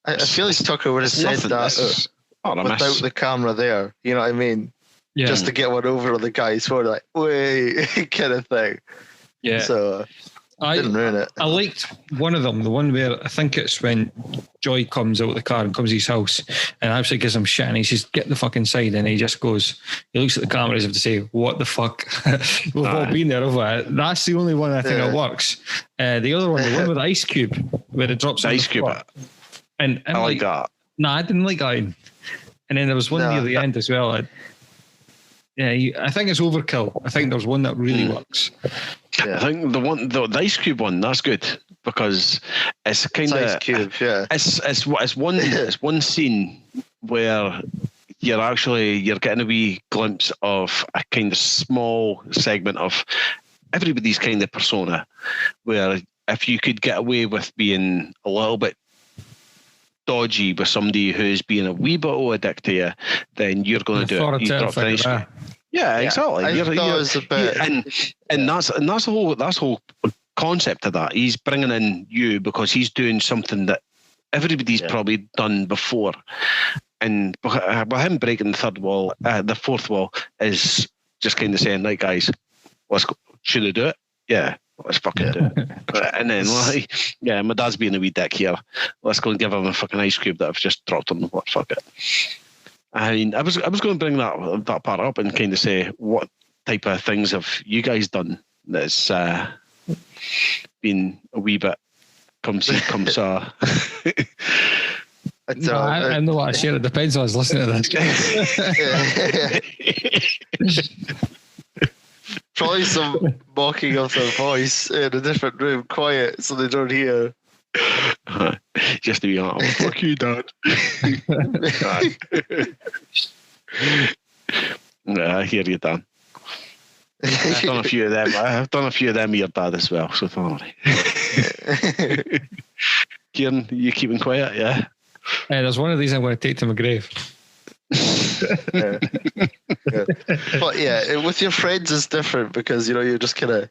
I feel like Tucker would have said that without the camera there. You know what I mean? Yeah. Just to get one over on the guy, sort of like, wait, kind of thing. Yeah. So Didn't ruin it. I liked one of them, the one where I think it's when Joy comes out of the car and comes to his house and actually gives him shit and he says, get the fuck inside, and he just goes, he looks at the camera as if to say, what the fuck? We've all been there, haven't we? That's the only one I think that works. The other one, the one with the ice cube, where it drops the ice cube. And I like that. No, I didn't like that. And then there was one near the end as well. I think it's overkill. I think there's one that really works. Yeah. I think the ice cube one, that's good because it's kind of ice cube. Yeah, it's one scene where you're getting a wee glimpse of a kind of small segment of everybody's kind of persona, where if you could get away with being a little bit dodgy with somebody who's being a wee bit of a dick to you, then you're going to do it. You drop the ice cube. Yeah, exactly. And that's the whole concept of that. He's bringing in you because he's doing something that everybody's probably done before. And with him breaking the fourth wall is just kind of saying, right, guys, should I do it? Yeah, let's fucking do it. And then, my dad's being a wee dick here. Let's go and give him a fucking ice cube that I've just dropped on the floor. Fuck it. I mean, I was going to bring that part up and kind of say, what type of things have you guys done that's been a wee bit come saw? I know what I share. It depends on I was listening to this. Probably some mocking of their voice in a different room, quiet, so they don't hear. Just to be honest, fuck you, Dad. I hear you, Dan. I've done a few of them. I've done a few of them with your dad as well, so don't worry. Kieran, you keeping quiet? Yeah. There's one of these I'm going to take to my grave. Yeah. But with your friends it's different because you're just kind of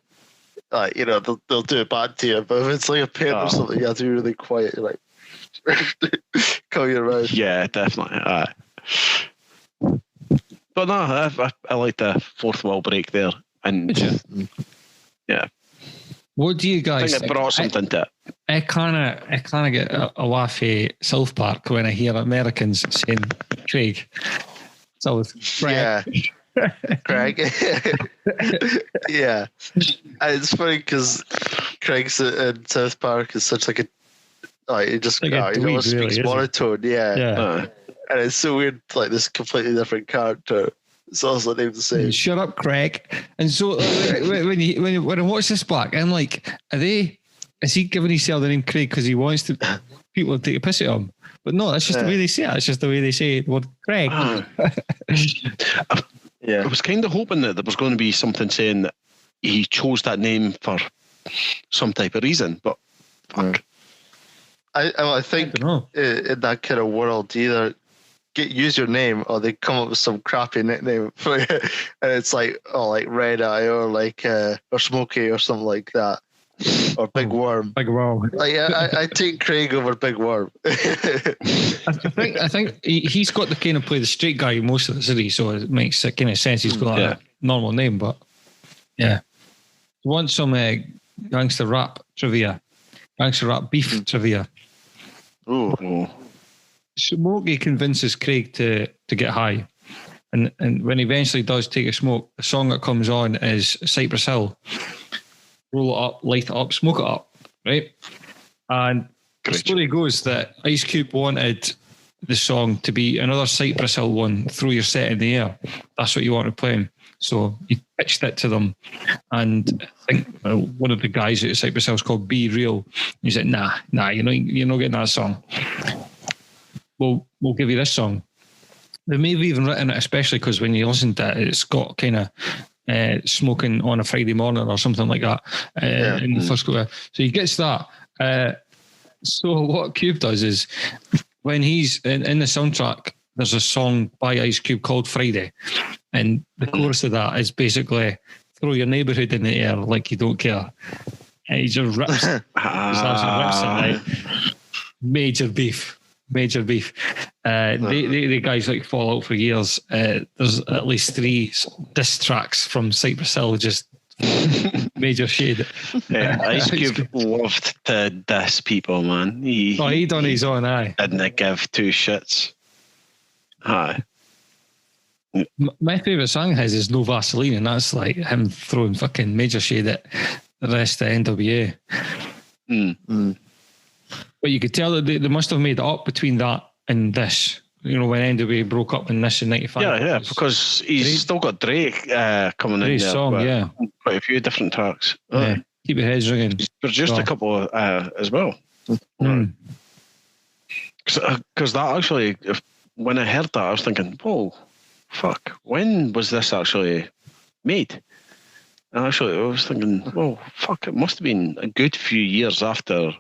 they'll do it bad to you, but if it's like a parent or something, you have to be really quiet. You're like, call your mouth. Yeah, definitely. But no, I like the fourth wall break there, and yeah. What do you guys think? It brought something to it. I kind of get a laugh at South Park when I hear Americans saying Craig. So Craig. Craig. Yeah. And it's funny because Craig's in South Park is such like a he just he almost speaks monotone. Yeah. And it's so weird, like this completely different character. It's also named the same. Shut up, Craig. And so when I watch this back, I'm like, is he giving himself the name Craig because he wants people to take a piss at him? But no, that's just the way they say it. It's just the way they say the word Craig. I was kind of hoping that there was going to be something saying that he chose that name for some type of reason, but fuck. I think in that kind of world, either use your name or they come up with some crappy nickname for you, and it's like Red Eye or or Smokey or something like that, or Big Worm. Big Worm. I take Craig over Big Worm. I think he's got the kind of play the straight guy most of the city, so it makes kind of sense. He's got a normal name, but you want some gangster rap trivia, gangster rap beef trivia. Oh. Smokey convinces Craig to get high, and when he eventually does take a smoke, the song that comes on is Cypress Hill. Roll it up, light it up, smoke it up, right? And the story goes that Ice Cube wanted the song to be another Cypress Hill one, throw your set in the air. That's what you want to play him. So he pitched it to them, and I think one of the guys at Cypress Hill is called Be Real. He said, "Nah, you're not getting that song. We'll give you this song." They may have even written it, especially because when you listen to it, it's got kind of smoking on a Friday morning or something like that in the first quarter. So he gets that. So what Cube does is when he's in the soundtrack, there's a song by Ice Cube called Friday, and the chorus of that is basically throw your neighbourhood in the air like you don't care. And he just rips it. Right? Major beef. The guys fall out for years. There's at least 3 diss tracks from Cypress Hill just Major shade. Yeah, Ice Cube loved to diss people, man. He done his own, aye. Didn't give two shits. Aye. My favourite song of his is No Vaseline, and that's like him throwing fucking major shade at the rest of NWA. But you could tell that they must have made it up between that and this. You know, when NWA broke up in this in 95. Yeah, because he's still got Drake coming in there. Song, yeah. Quite a few different tracks. Yeah. Keep your heads ringing. He's produced a couple as well. Because that actually, when I heard that, I was thinking, oh, fuck, when was this actually made? And actually, I was thinking, well, fuck, it must have been a good few years after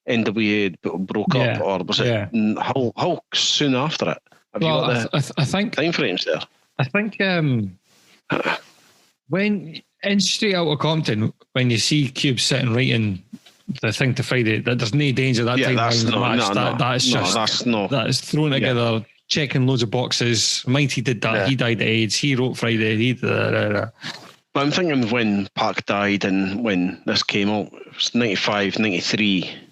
NWA broke up, or was it how soon after it? Have you got I think time frames there? I think when in Straight Outta Compton, when you see Cube sitting writing the thing to Friday, that there's no danger that time that's the match. That's thrown together, checking loads of boxes. Mighty did that. He died of AIDS. He wrote Friday. But I'm thinking when Pac died and when this came out, it was 95, 93.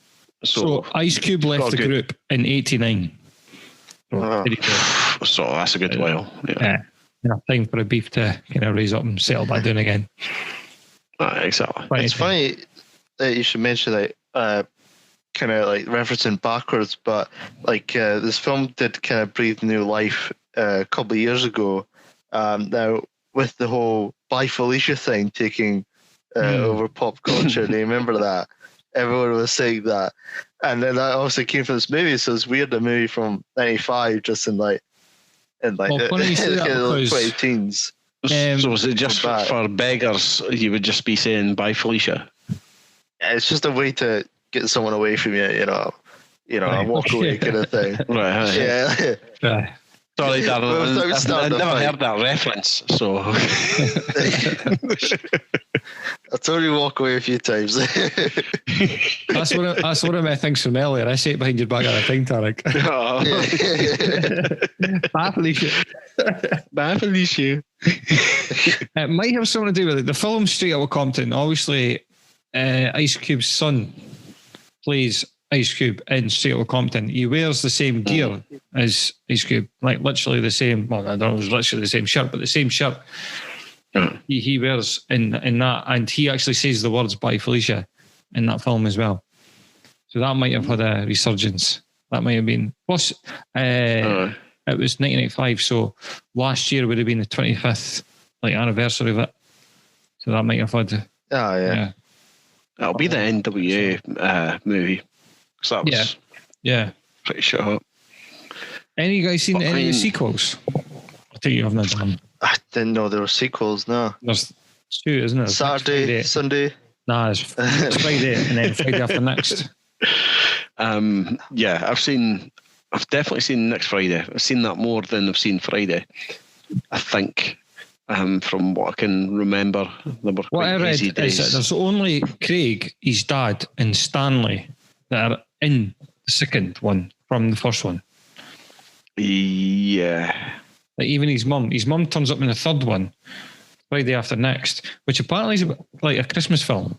So Ice Cube left the group in 89. So that's a good while. Yeah. Time for a beef to kind of raise up and settle back down again. Exactly. It's funny that you should mention that, kind of like referencing backwards, but like this film did kind of breathe new life a couple of years ago. Now, with the whole Bye Felicia thing taking over pop culture, do you remember that? Everyone was saying that. And then that also came from this movie, so it's weird, the movie from 95 just in the 20-teens. So was it just for beggars, you would just be saying Bye Felicia? It's just a way to get someone away from you, a walk away kind of thing. Right. Yeah. Sorry, Darren. I've never heard that reference, so I told you walk away a few times. That's one of my things from earlier. I say it behind your back at a time, Tarig. Bye, Felicia. Bye, Felicia. It might have something to do with it. The film Straight Outta Compton, obviously, Ice Cube's son plays Ice Cube in Straight Outta Compton. He wears the same gear as Ice Cube, like literally the same. Well, I don't know, it was literally the same shirt, but the same shirt he wears in that, and he actually says the words "Bye Felicia" in that film as well. So that might have had a resurgence. That might have been. Plus, it was 1995, so last year would have been the 25th anniversary of it. So that might have had. That'll be the NWA movie. So that was pretty shut up. Any of you guys seen any of the sequels? I think you haven't done. I didn't know there were sequels, no. There's two, isn't it? Saturday, Sunday? Nah, it's Friday and then Friday after next. I've definitely seen Next Friday. I've seen that more than I've seen Friday, I think. From what I can remember, they were what I read easy days. Is that there's only Craig, his dad, and Stanley that are in the second one from the first one. Yeah. Like even his mum turns up in the third one, Friday after next, which apparently is like a Christmas film,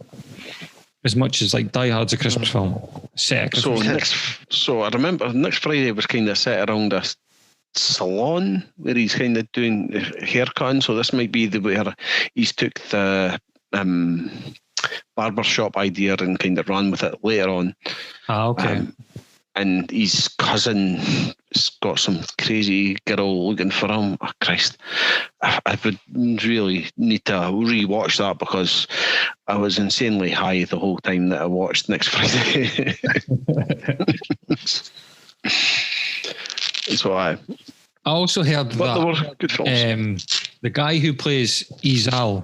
as much as like Die Hard's a Christmas film. Set a Christmas so I remember Next Friday was kind of set around a salon where he's kind of doing haircutting. So this might be where he's took the barbershop idea and kind of ran with it later on. Okay. And his cousin's got some crazy girl looking for him. Oh, Christ. I would really need to rewatch that because I was insanely high the whole time that I watched Next Friday. So I also heard but that there were good films. The guy who plays Izal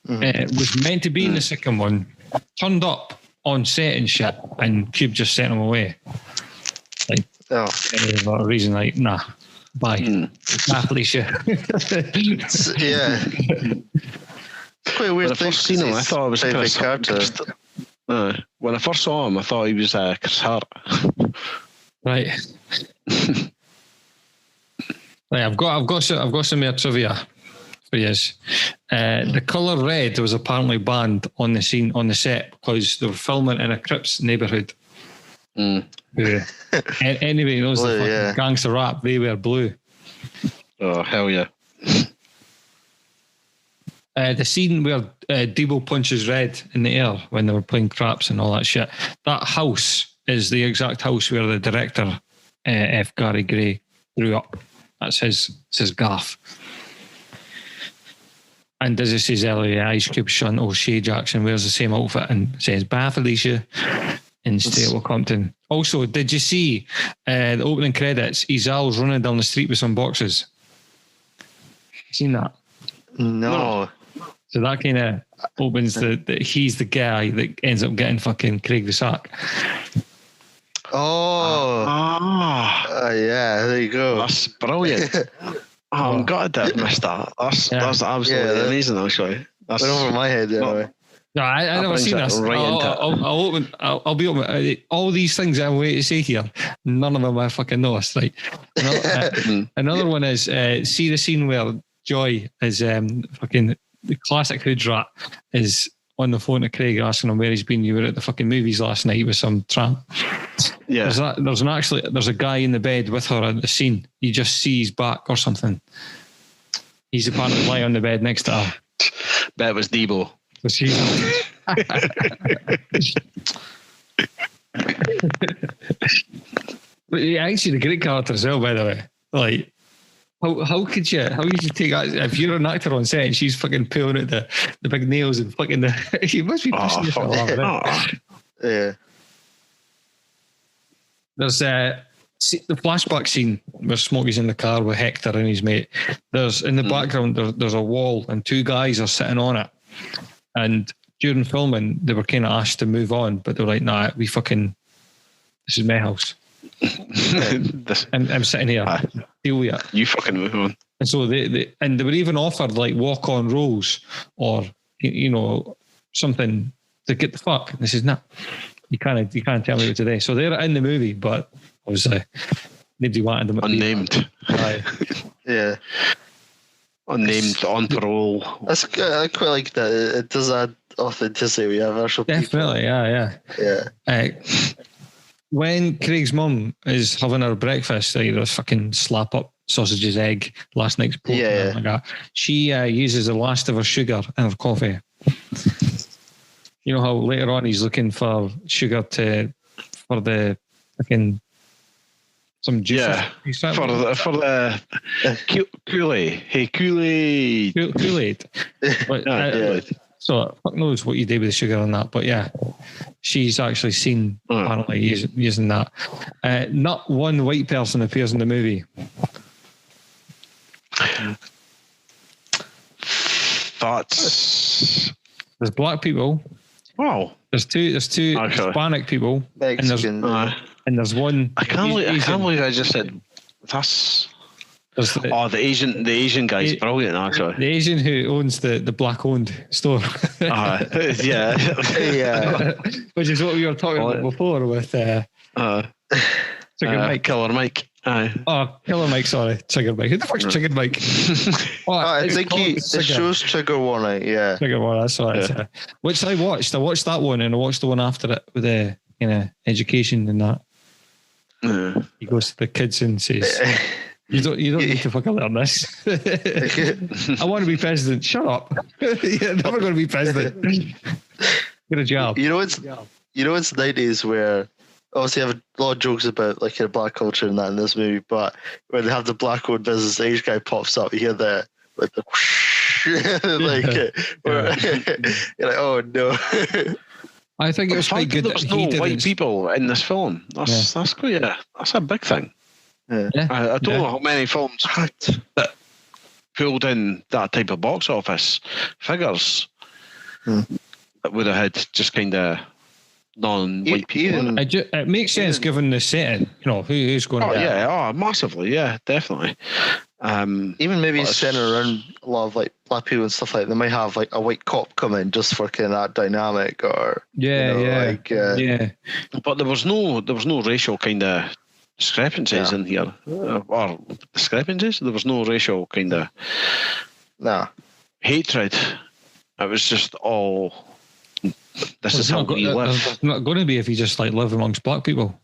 was meant to be in the second one, turned up on set and shit, and Cube just sent him away. Like, for a reason, like, nah, bye. Nah, Felicia. Yeah. Quite a weird When I first seen him, I thought it was Chris Hart. When I first saw him, I thought he was Chris Hart. Right. Right, I've got some more trivia He is. The colour red was apparently banned on the set because they were filming in a Crips neighbourhood. Anybody knows Blue, the fucking yeah. gangster rap, they wear blue. Oh, hell yeah. The scene where Debo punches Red in the air when they were playing craps and all that shit, that house is the exact house where the director, F. Gary Gray, grew up. That's his gaff. And as it says earlier, Ice Cube's son, O'Shea Jackson, wears the same outfit and says, "Bye, Felicia," in Stable Compton. Also, did you see the opening credits? Izal's running down the street with some boxes. Seen that? No. So that kind of opens he's the guy that ends up getting fucking Craig the Sack. Oh. Yeah, there you go. That's brilliant. I'm gutted that I missed that. That's absolutely amazing, actually. That's went over my head anyway. No, I never seen this. I'll be open. All these things I'm waiting to say here, none of them I fucking know. Right. Another one is see the scene where Joy is fucking the classic hood rat is on the phone to Craig asking him where he's been. You were at the fucking movies last night with some tramp. Yeah. There's a guy in the bed with her at the scene. You just see his back or something. He's apparently lying on the bed next to her. Bet it was Debo. So she's but yeah, actually, a great character as well, by the way. Like, how could you take that? If you're an actor on set and she's fucking pulling out the big nails and fucking you must be pushing yourself off, right? Yeah. There's the flashback scene where Smokey's in the car with Hector and his mate. There's in the background there's a wall and two guys are sitting on it. And during filming, they were kind of asked to move on, but they were like, "Nah, this is my house." And I'm sitting here. Deal with it. You fucking move on. And so they were even offered like walk-on roles or something to get the fuck. And they says, "Nah, you can't tell me what to do." So they're in the movie, but obviously nobody wanted them unnamed. Yeah. Unnamed, on parole. That's good. I quite like that. It does add authenticity. We have actual definitely, people. Yeah. When Craig's mum is having her breakfast, a fucking slap up sausages, egg, last night's pork, like that. She uses the last of her sugar in her coffee. You know how later on he's looking for sugar for the fucking some juice. Yeah, for the Kool-Aid. Hey, Kool-Aid. Kool-Aid. So fuck knows what you do with the sugar on that, but yeah, she's actually seen apparently using that. Not one white person appears in the movie. There's black people. Wow. There's two Hispanic people. Mexican. And there's one. I can't believe I just said that's. The Asian guy's brilliant, actually. The Asian who owns the black-owned store. Yeah. Which is what we were talking about before with Trigger Mike. Killer Mike. Oh, Killer Mike, sorry. Trigger Mike. Who the fuck's Trigger Mike? I think it shows Trigger Warning, yeah. Trigger Warning, that's what which I watched. I watched that one and I watched the one after it with the education and that. He goes to the kids and says... You don't need to fucking learn this. I want to be president. Shut up. You're never going to be president. Get a job. It's 90s where obviously I have a lot of jokes about like black culture and that in this movie, but when they have the black owned business, the Asian guy pops up, you hear the whoosh, you're like, oh no. I think it was quite good that there was no white people in this film. That's quite that's a big thing. Yeah. I don't know how many films had that pulled in that type of box office figures that would have had just kind of non-white people. It makes sense given the setting. Who's going to... massively, yeah, definitely. Even maybe centered around a lot of like black people and stuff like that. They might have like a white cop come in just for kind of that dynamic, or But there was no racial kind of discrepancies in here, or discrepancies. There was no racial kind of. No. hatred. It was just all. This is how we live. It's not going to be if you just like live amongst black people.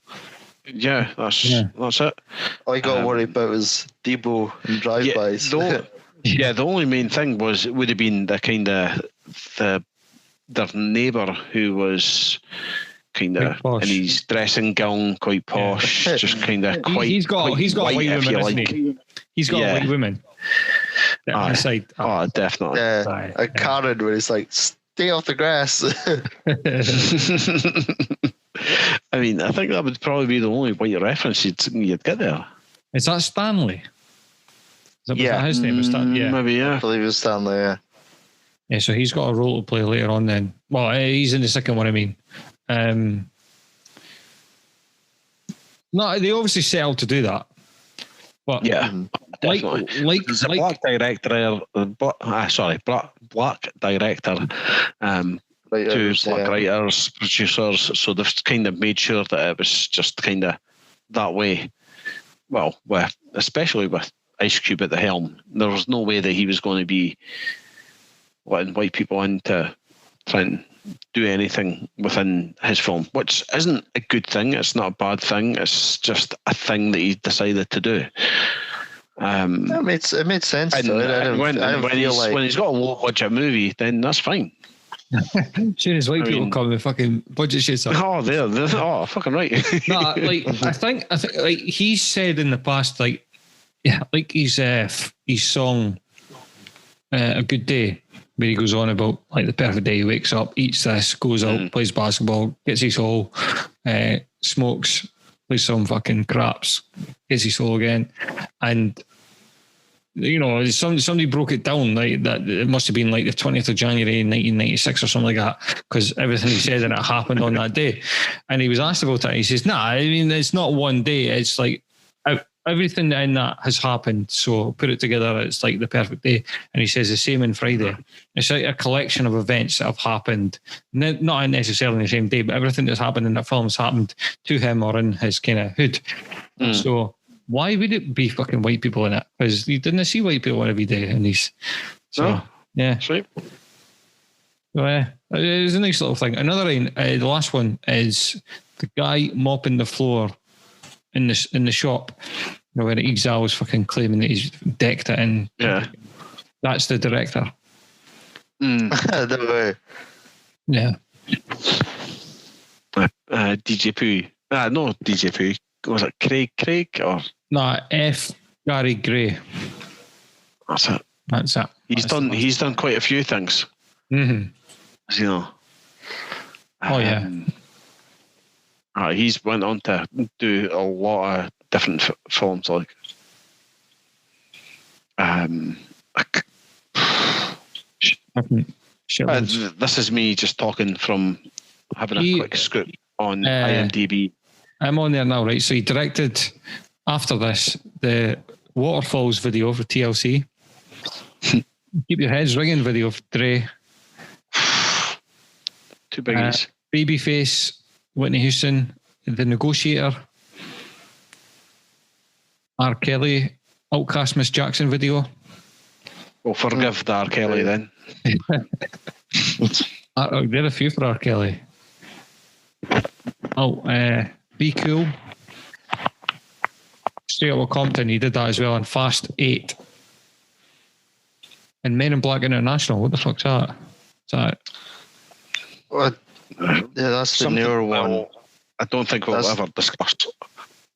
Yeah, that's it. All you got to worry about is Debo and drive-bys. The only main thing would have been the kind of their neighbour who was kind of in his dressing gown, quite posh, just kind of quite. He's got white women, like. He's got white women. Definitely. Kieran, where he's like, stay off the grass. I mean, I think that would probably be the only white reference you'd get there. Is that Stanley? Was that his name? Maybe, yeah. I believe it was Stanley, yeah. Yeah, so he's got a role to play later on then. Well, he's in the second one, I mean. No, they obviously set out to do that. But yeah, definitely. There's a black director, black director, two black writers, producers, so they've kind of made sure that it was just kind of that way. Well, especially with Ice Cube at the helm, there was no way that he was going to be letting white people in to try and do anything within his film, which isn't a good thing. It's not a bad thing. It's just a thing that he decided to do. It made sense. When he's got a low budget movie, then that's fine. Soon as white people come, the fucking budget shit's up. Oh, fucking right. No, like I think like he's said in the past, like his song, "A Good Day," where he goes on about like the perfect day. He wakes up, eats this, goes out, plays basketball, gets his hole, smokes, plays some fucking craps, gets his hole again, and. You know, somebody broke it down like that. It must have been like the 20th of January 1996 or something like that, because everything he said and it happened on that day. And he was asked about that. He says, "Nah, I mean, it's not one day. It's like everything in that has happened. So put it together, it's like the perfect day." And he says the same in Friday. It's like a collection of events that have happened, not necessarily the same day, but everything that's happened in that film has happened to him or in his kind of hood. So why would it be fucking white people in it? Because you didn't see white people every day in these. So, yeah. Sweet. So, it's a nice little thing. Another one, the last one, is the guy mopping the floor in the shop. You know, where Exile was fucking claiming that he's decked it in. Yeah. That's the director. No way. Yeah. DJ Pooh. No, DJ Pooh. Was it Craig or? No, F. Gary Gray. That's it. He's done quite a few things. Mm-hmm. You know. He's went on to do a lot of different films, like this is me just talking from having a quick scoop on IMDb. I'm on there now, right? So he directed, after this, the Waterfalls video for TLC. Keep Your Heads Ringing video for Dre. Two biggies. Babyface, Whitney Houston, The Negotiator. R. Kelly, Outcast Miss Jackson video. We'll forgive the R. Kelly then. There are a few for R. Kelly. Be Cool. Straight Outta Compton, he did that as well. And Fast 8. And Men in Black International. What the fuck's that? Is that? Well, yeah, that's the newer one. I don't think we'll ever discuss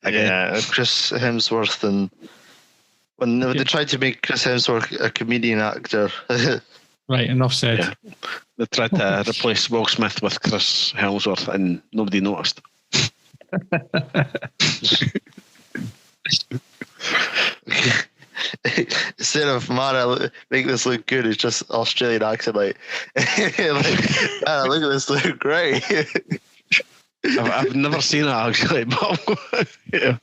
again. Yeah, Chris Hemsworth, and when they tried to make Chris Hemsworth a comedian actor. Right, enough said. Yeah. They tried to replace Will Smith with Chris Hemsworth and nobody noticed. Instead of "man, make this look good," it's just Australian accent, like "man, look at this, look great." I've never seen it actually, but yeah.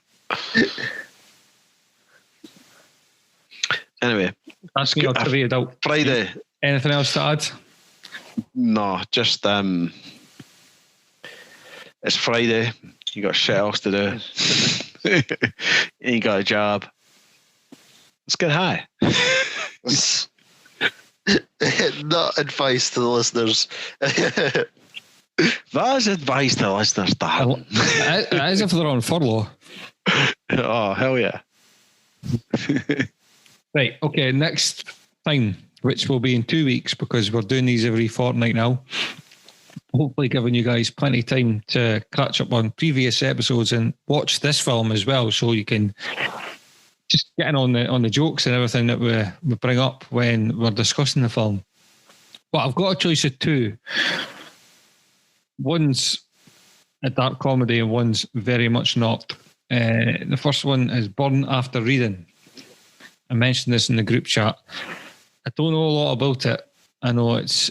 Anyway, that's me up to read out. Friday. Anything else to add? No, just it's Friday. You got shit else to do. You got a job. Let's get high. Not advice to the listeners. That is advice to listeners, Darren. As if they're on furlough. Oh, hell yeah. Right, okay, next time, which will be in 2 weeks because we're doing these every fortnight now. Hopefully giving you guys plenty of time to catch up on previous episodes and watch this film as well, so you can just get in on the jokes and everything that we bring up when we're discussing the film. But I've got a choice of two. One's a dark comedy and one's very much not. The first one is Burn After Reading. I mentioned this in the group chat. I don't know a lot about it. I know it's,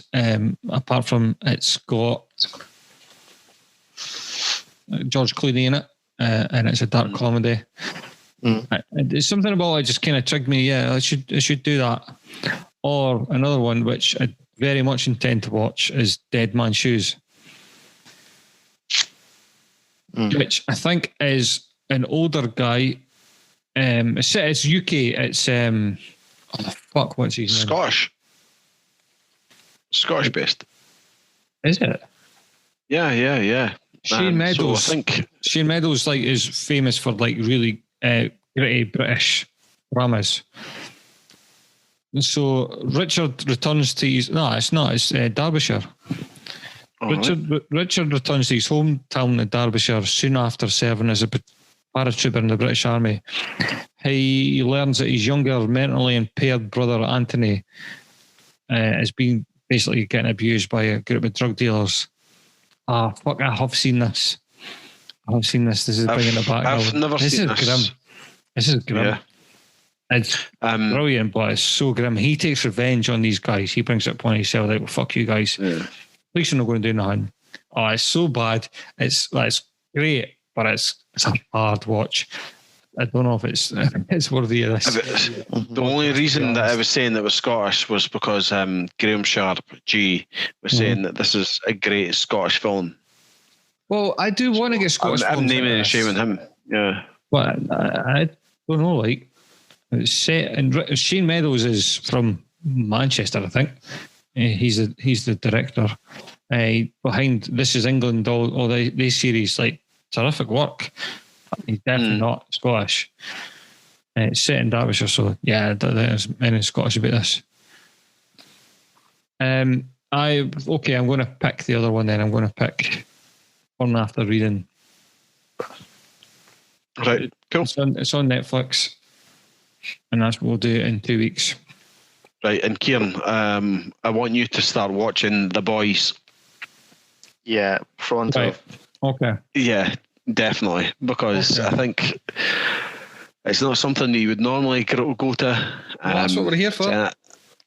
apart from it's got George Clooney in it, and it's a dark comedy. It's something about it just kind of trigged me. Yeah, I should do that. Or another one which I very much intend to watch is Dead Man's Shoes, which I think is an older guy. It's UK. It's what's his name? Scottish based. Is it? Yeah. Shane Meadows. So I think Shane Meadows is famous for really gritty British dramas. So Richard returns to his... No, it's not. It's Derbyshire. Richard returns to his hometown in Derbyshire soon after serving as a paratrooper in the British Army. He learns that his younger, mentally impaired brother Anthony is being basically getting abused by a group of drug dealers. I have seen this. This is bringing it back. I've never seen this. This is grim. Yeah. It's brilliant, but it's so grim. He takes revenge on these guys. He brings it upon himself, like, well, fuck you guys. Yeah. Police are not going to do nothing. Oh, it's so bad. It's great, but it's a hard watch. I don't know if it's worthy of this. The only reason that I was saying that it was Scottish was because Graham Sharp G was saying that this is a great Scottish film. Well, I do want to get Scottish films. I'm naming and shaming him. Yeah, but I don't know. It's set, and Shane Meadows is from Manchester, I think. He's the director behind This Is England. All these series, terrific work. He's definitely not Scottish. It's set in Derbyshire, so yeah, there's many Scottish about this. I'm going to pick the other one then. I'm going to pick Burn After Reading. Right, cool. It's on Netflix, and that's what we'll do in 2 weeks. Right, and Kieran, I want you to start watching The Boys. Yeah, pronto. Right. Okay. Yeah, definitely, because I think it's not something you would normally go to. Well, that's what we're here for. Yeah,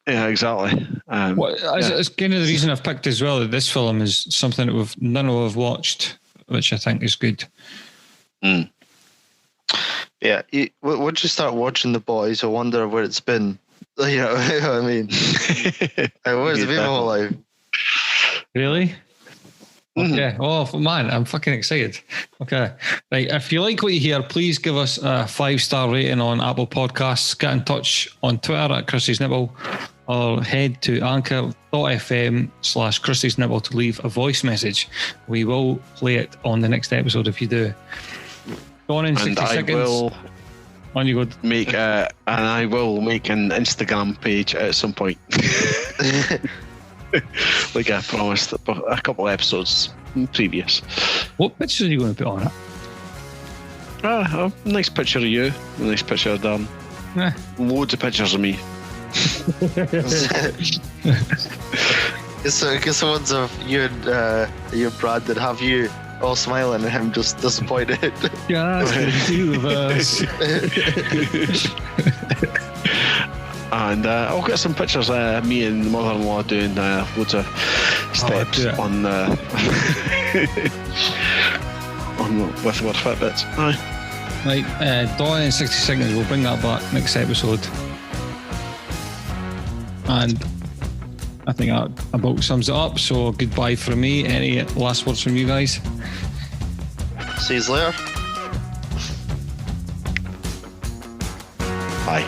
exactly. It's kind of the reason I've picked as well that this film is something that none of us have watched, which I think is good. Yeah, once you start watching The Boys, I wonder where it's been. You know what I mean? Where's it been my whole life? Really? Okay. Oh man, I'm fucking excited. Okay. Right. If you like what you hear, please give us a 5-star rating on Apple Podcasts. Get in touch on Twitter at Krusty's Nipple, or head to anchor.fm/Krusty's Nipple to leave a voice message. We will play it on the next episode if you do. Go on in 60 seconds. On you go. I will make an Instagram page at some point. Like I promised a couple of episodes previous. What pictures are you going to put on it? A nice picture of you, a nice picture of Dan. Loads of pictures of me. So I guess the ones of you and Brad that have you all smiling and him just disappointed. Yeah, the two of us. And I'll get some pictures of me and mother-in-law doing loads of steps on with our Fitbits. Aye. Right, Dawn in 60 seconds. We'll bring that back next episode. And I think that about sums it up. So goodbye from me. Any last words from you guys? See you later. Bye.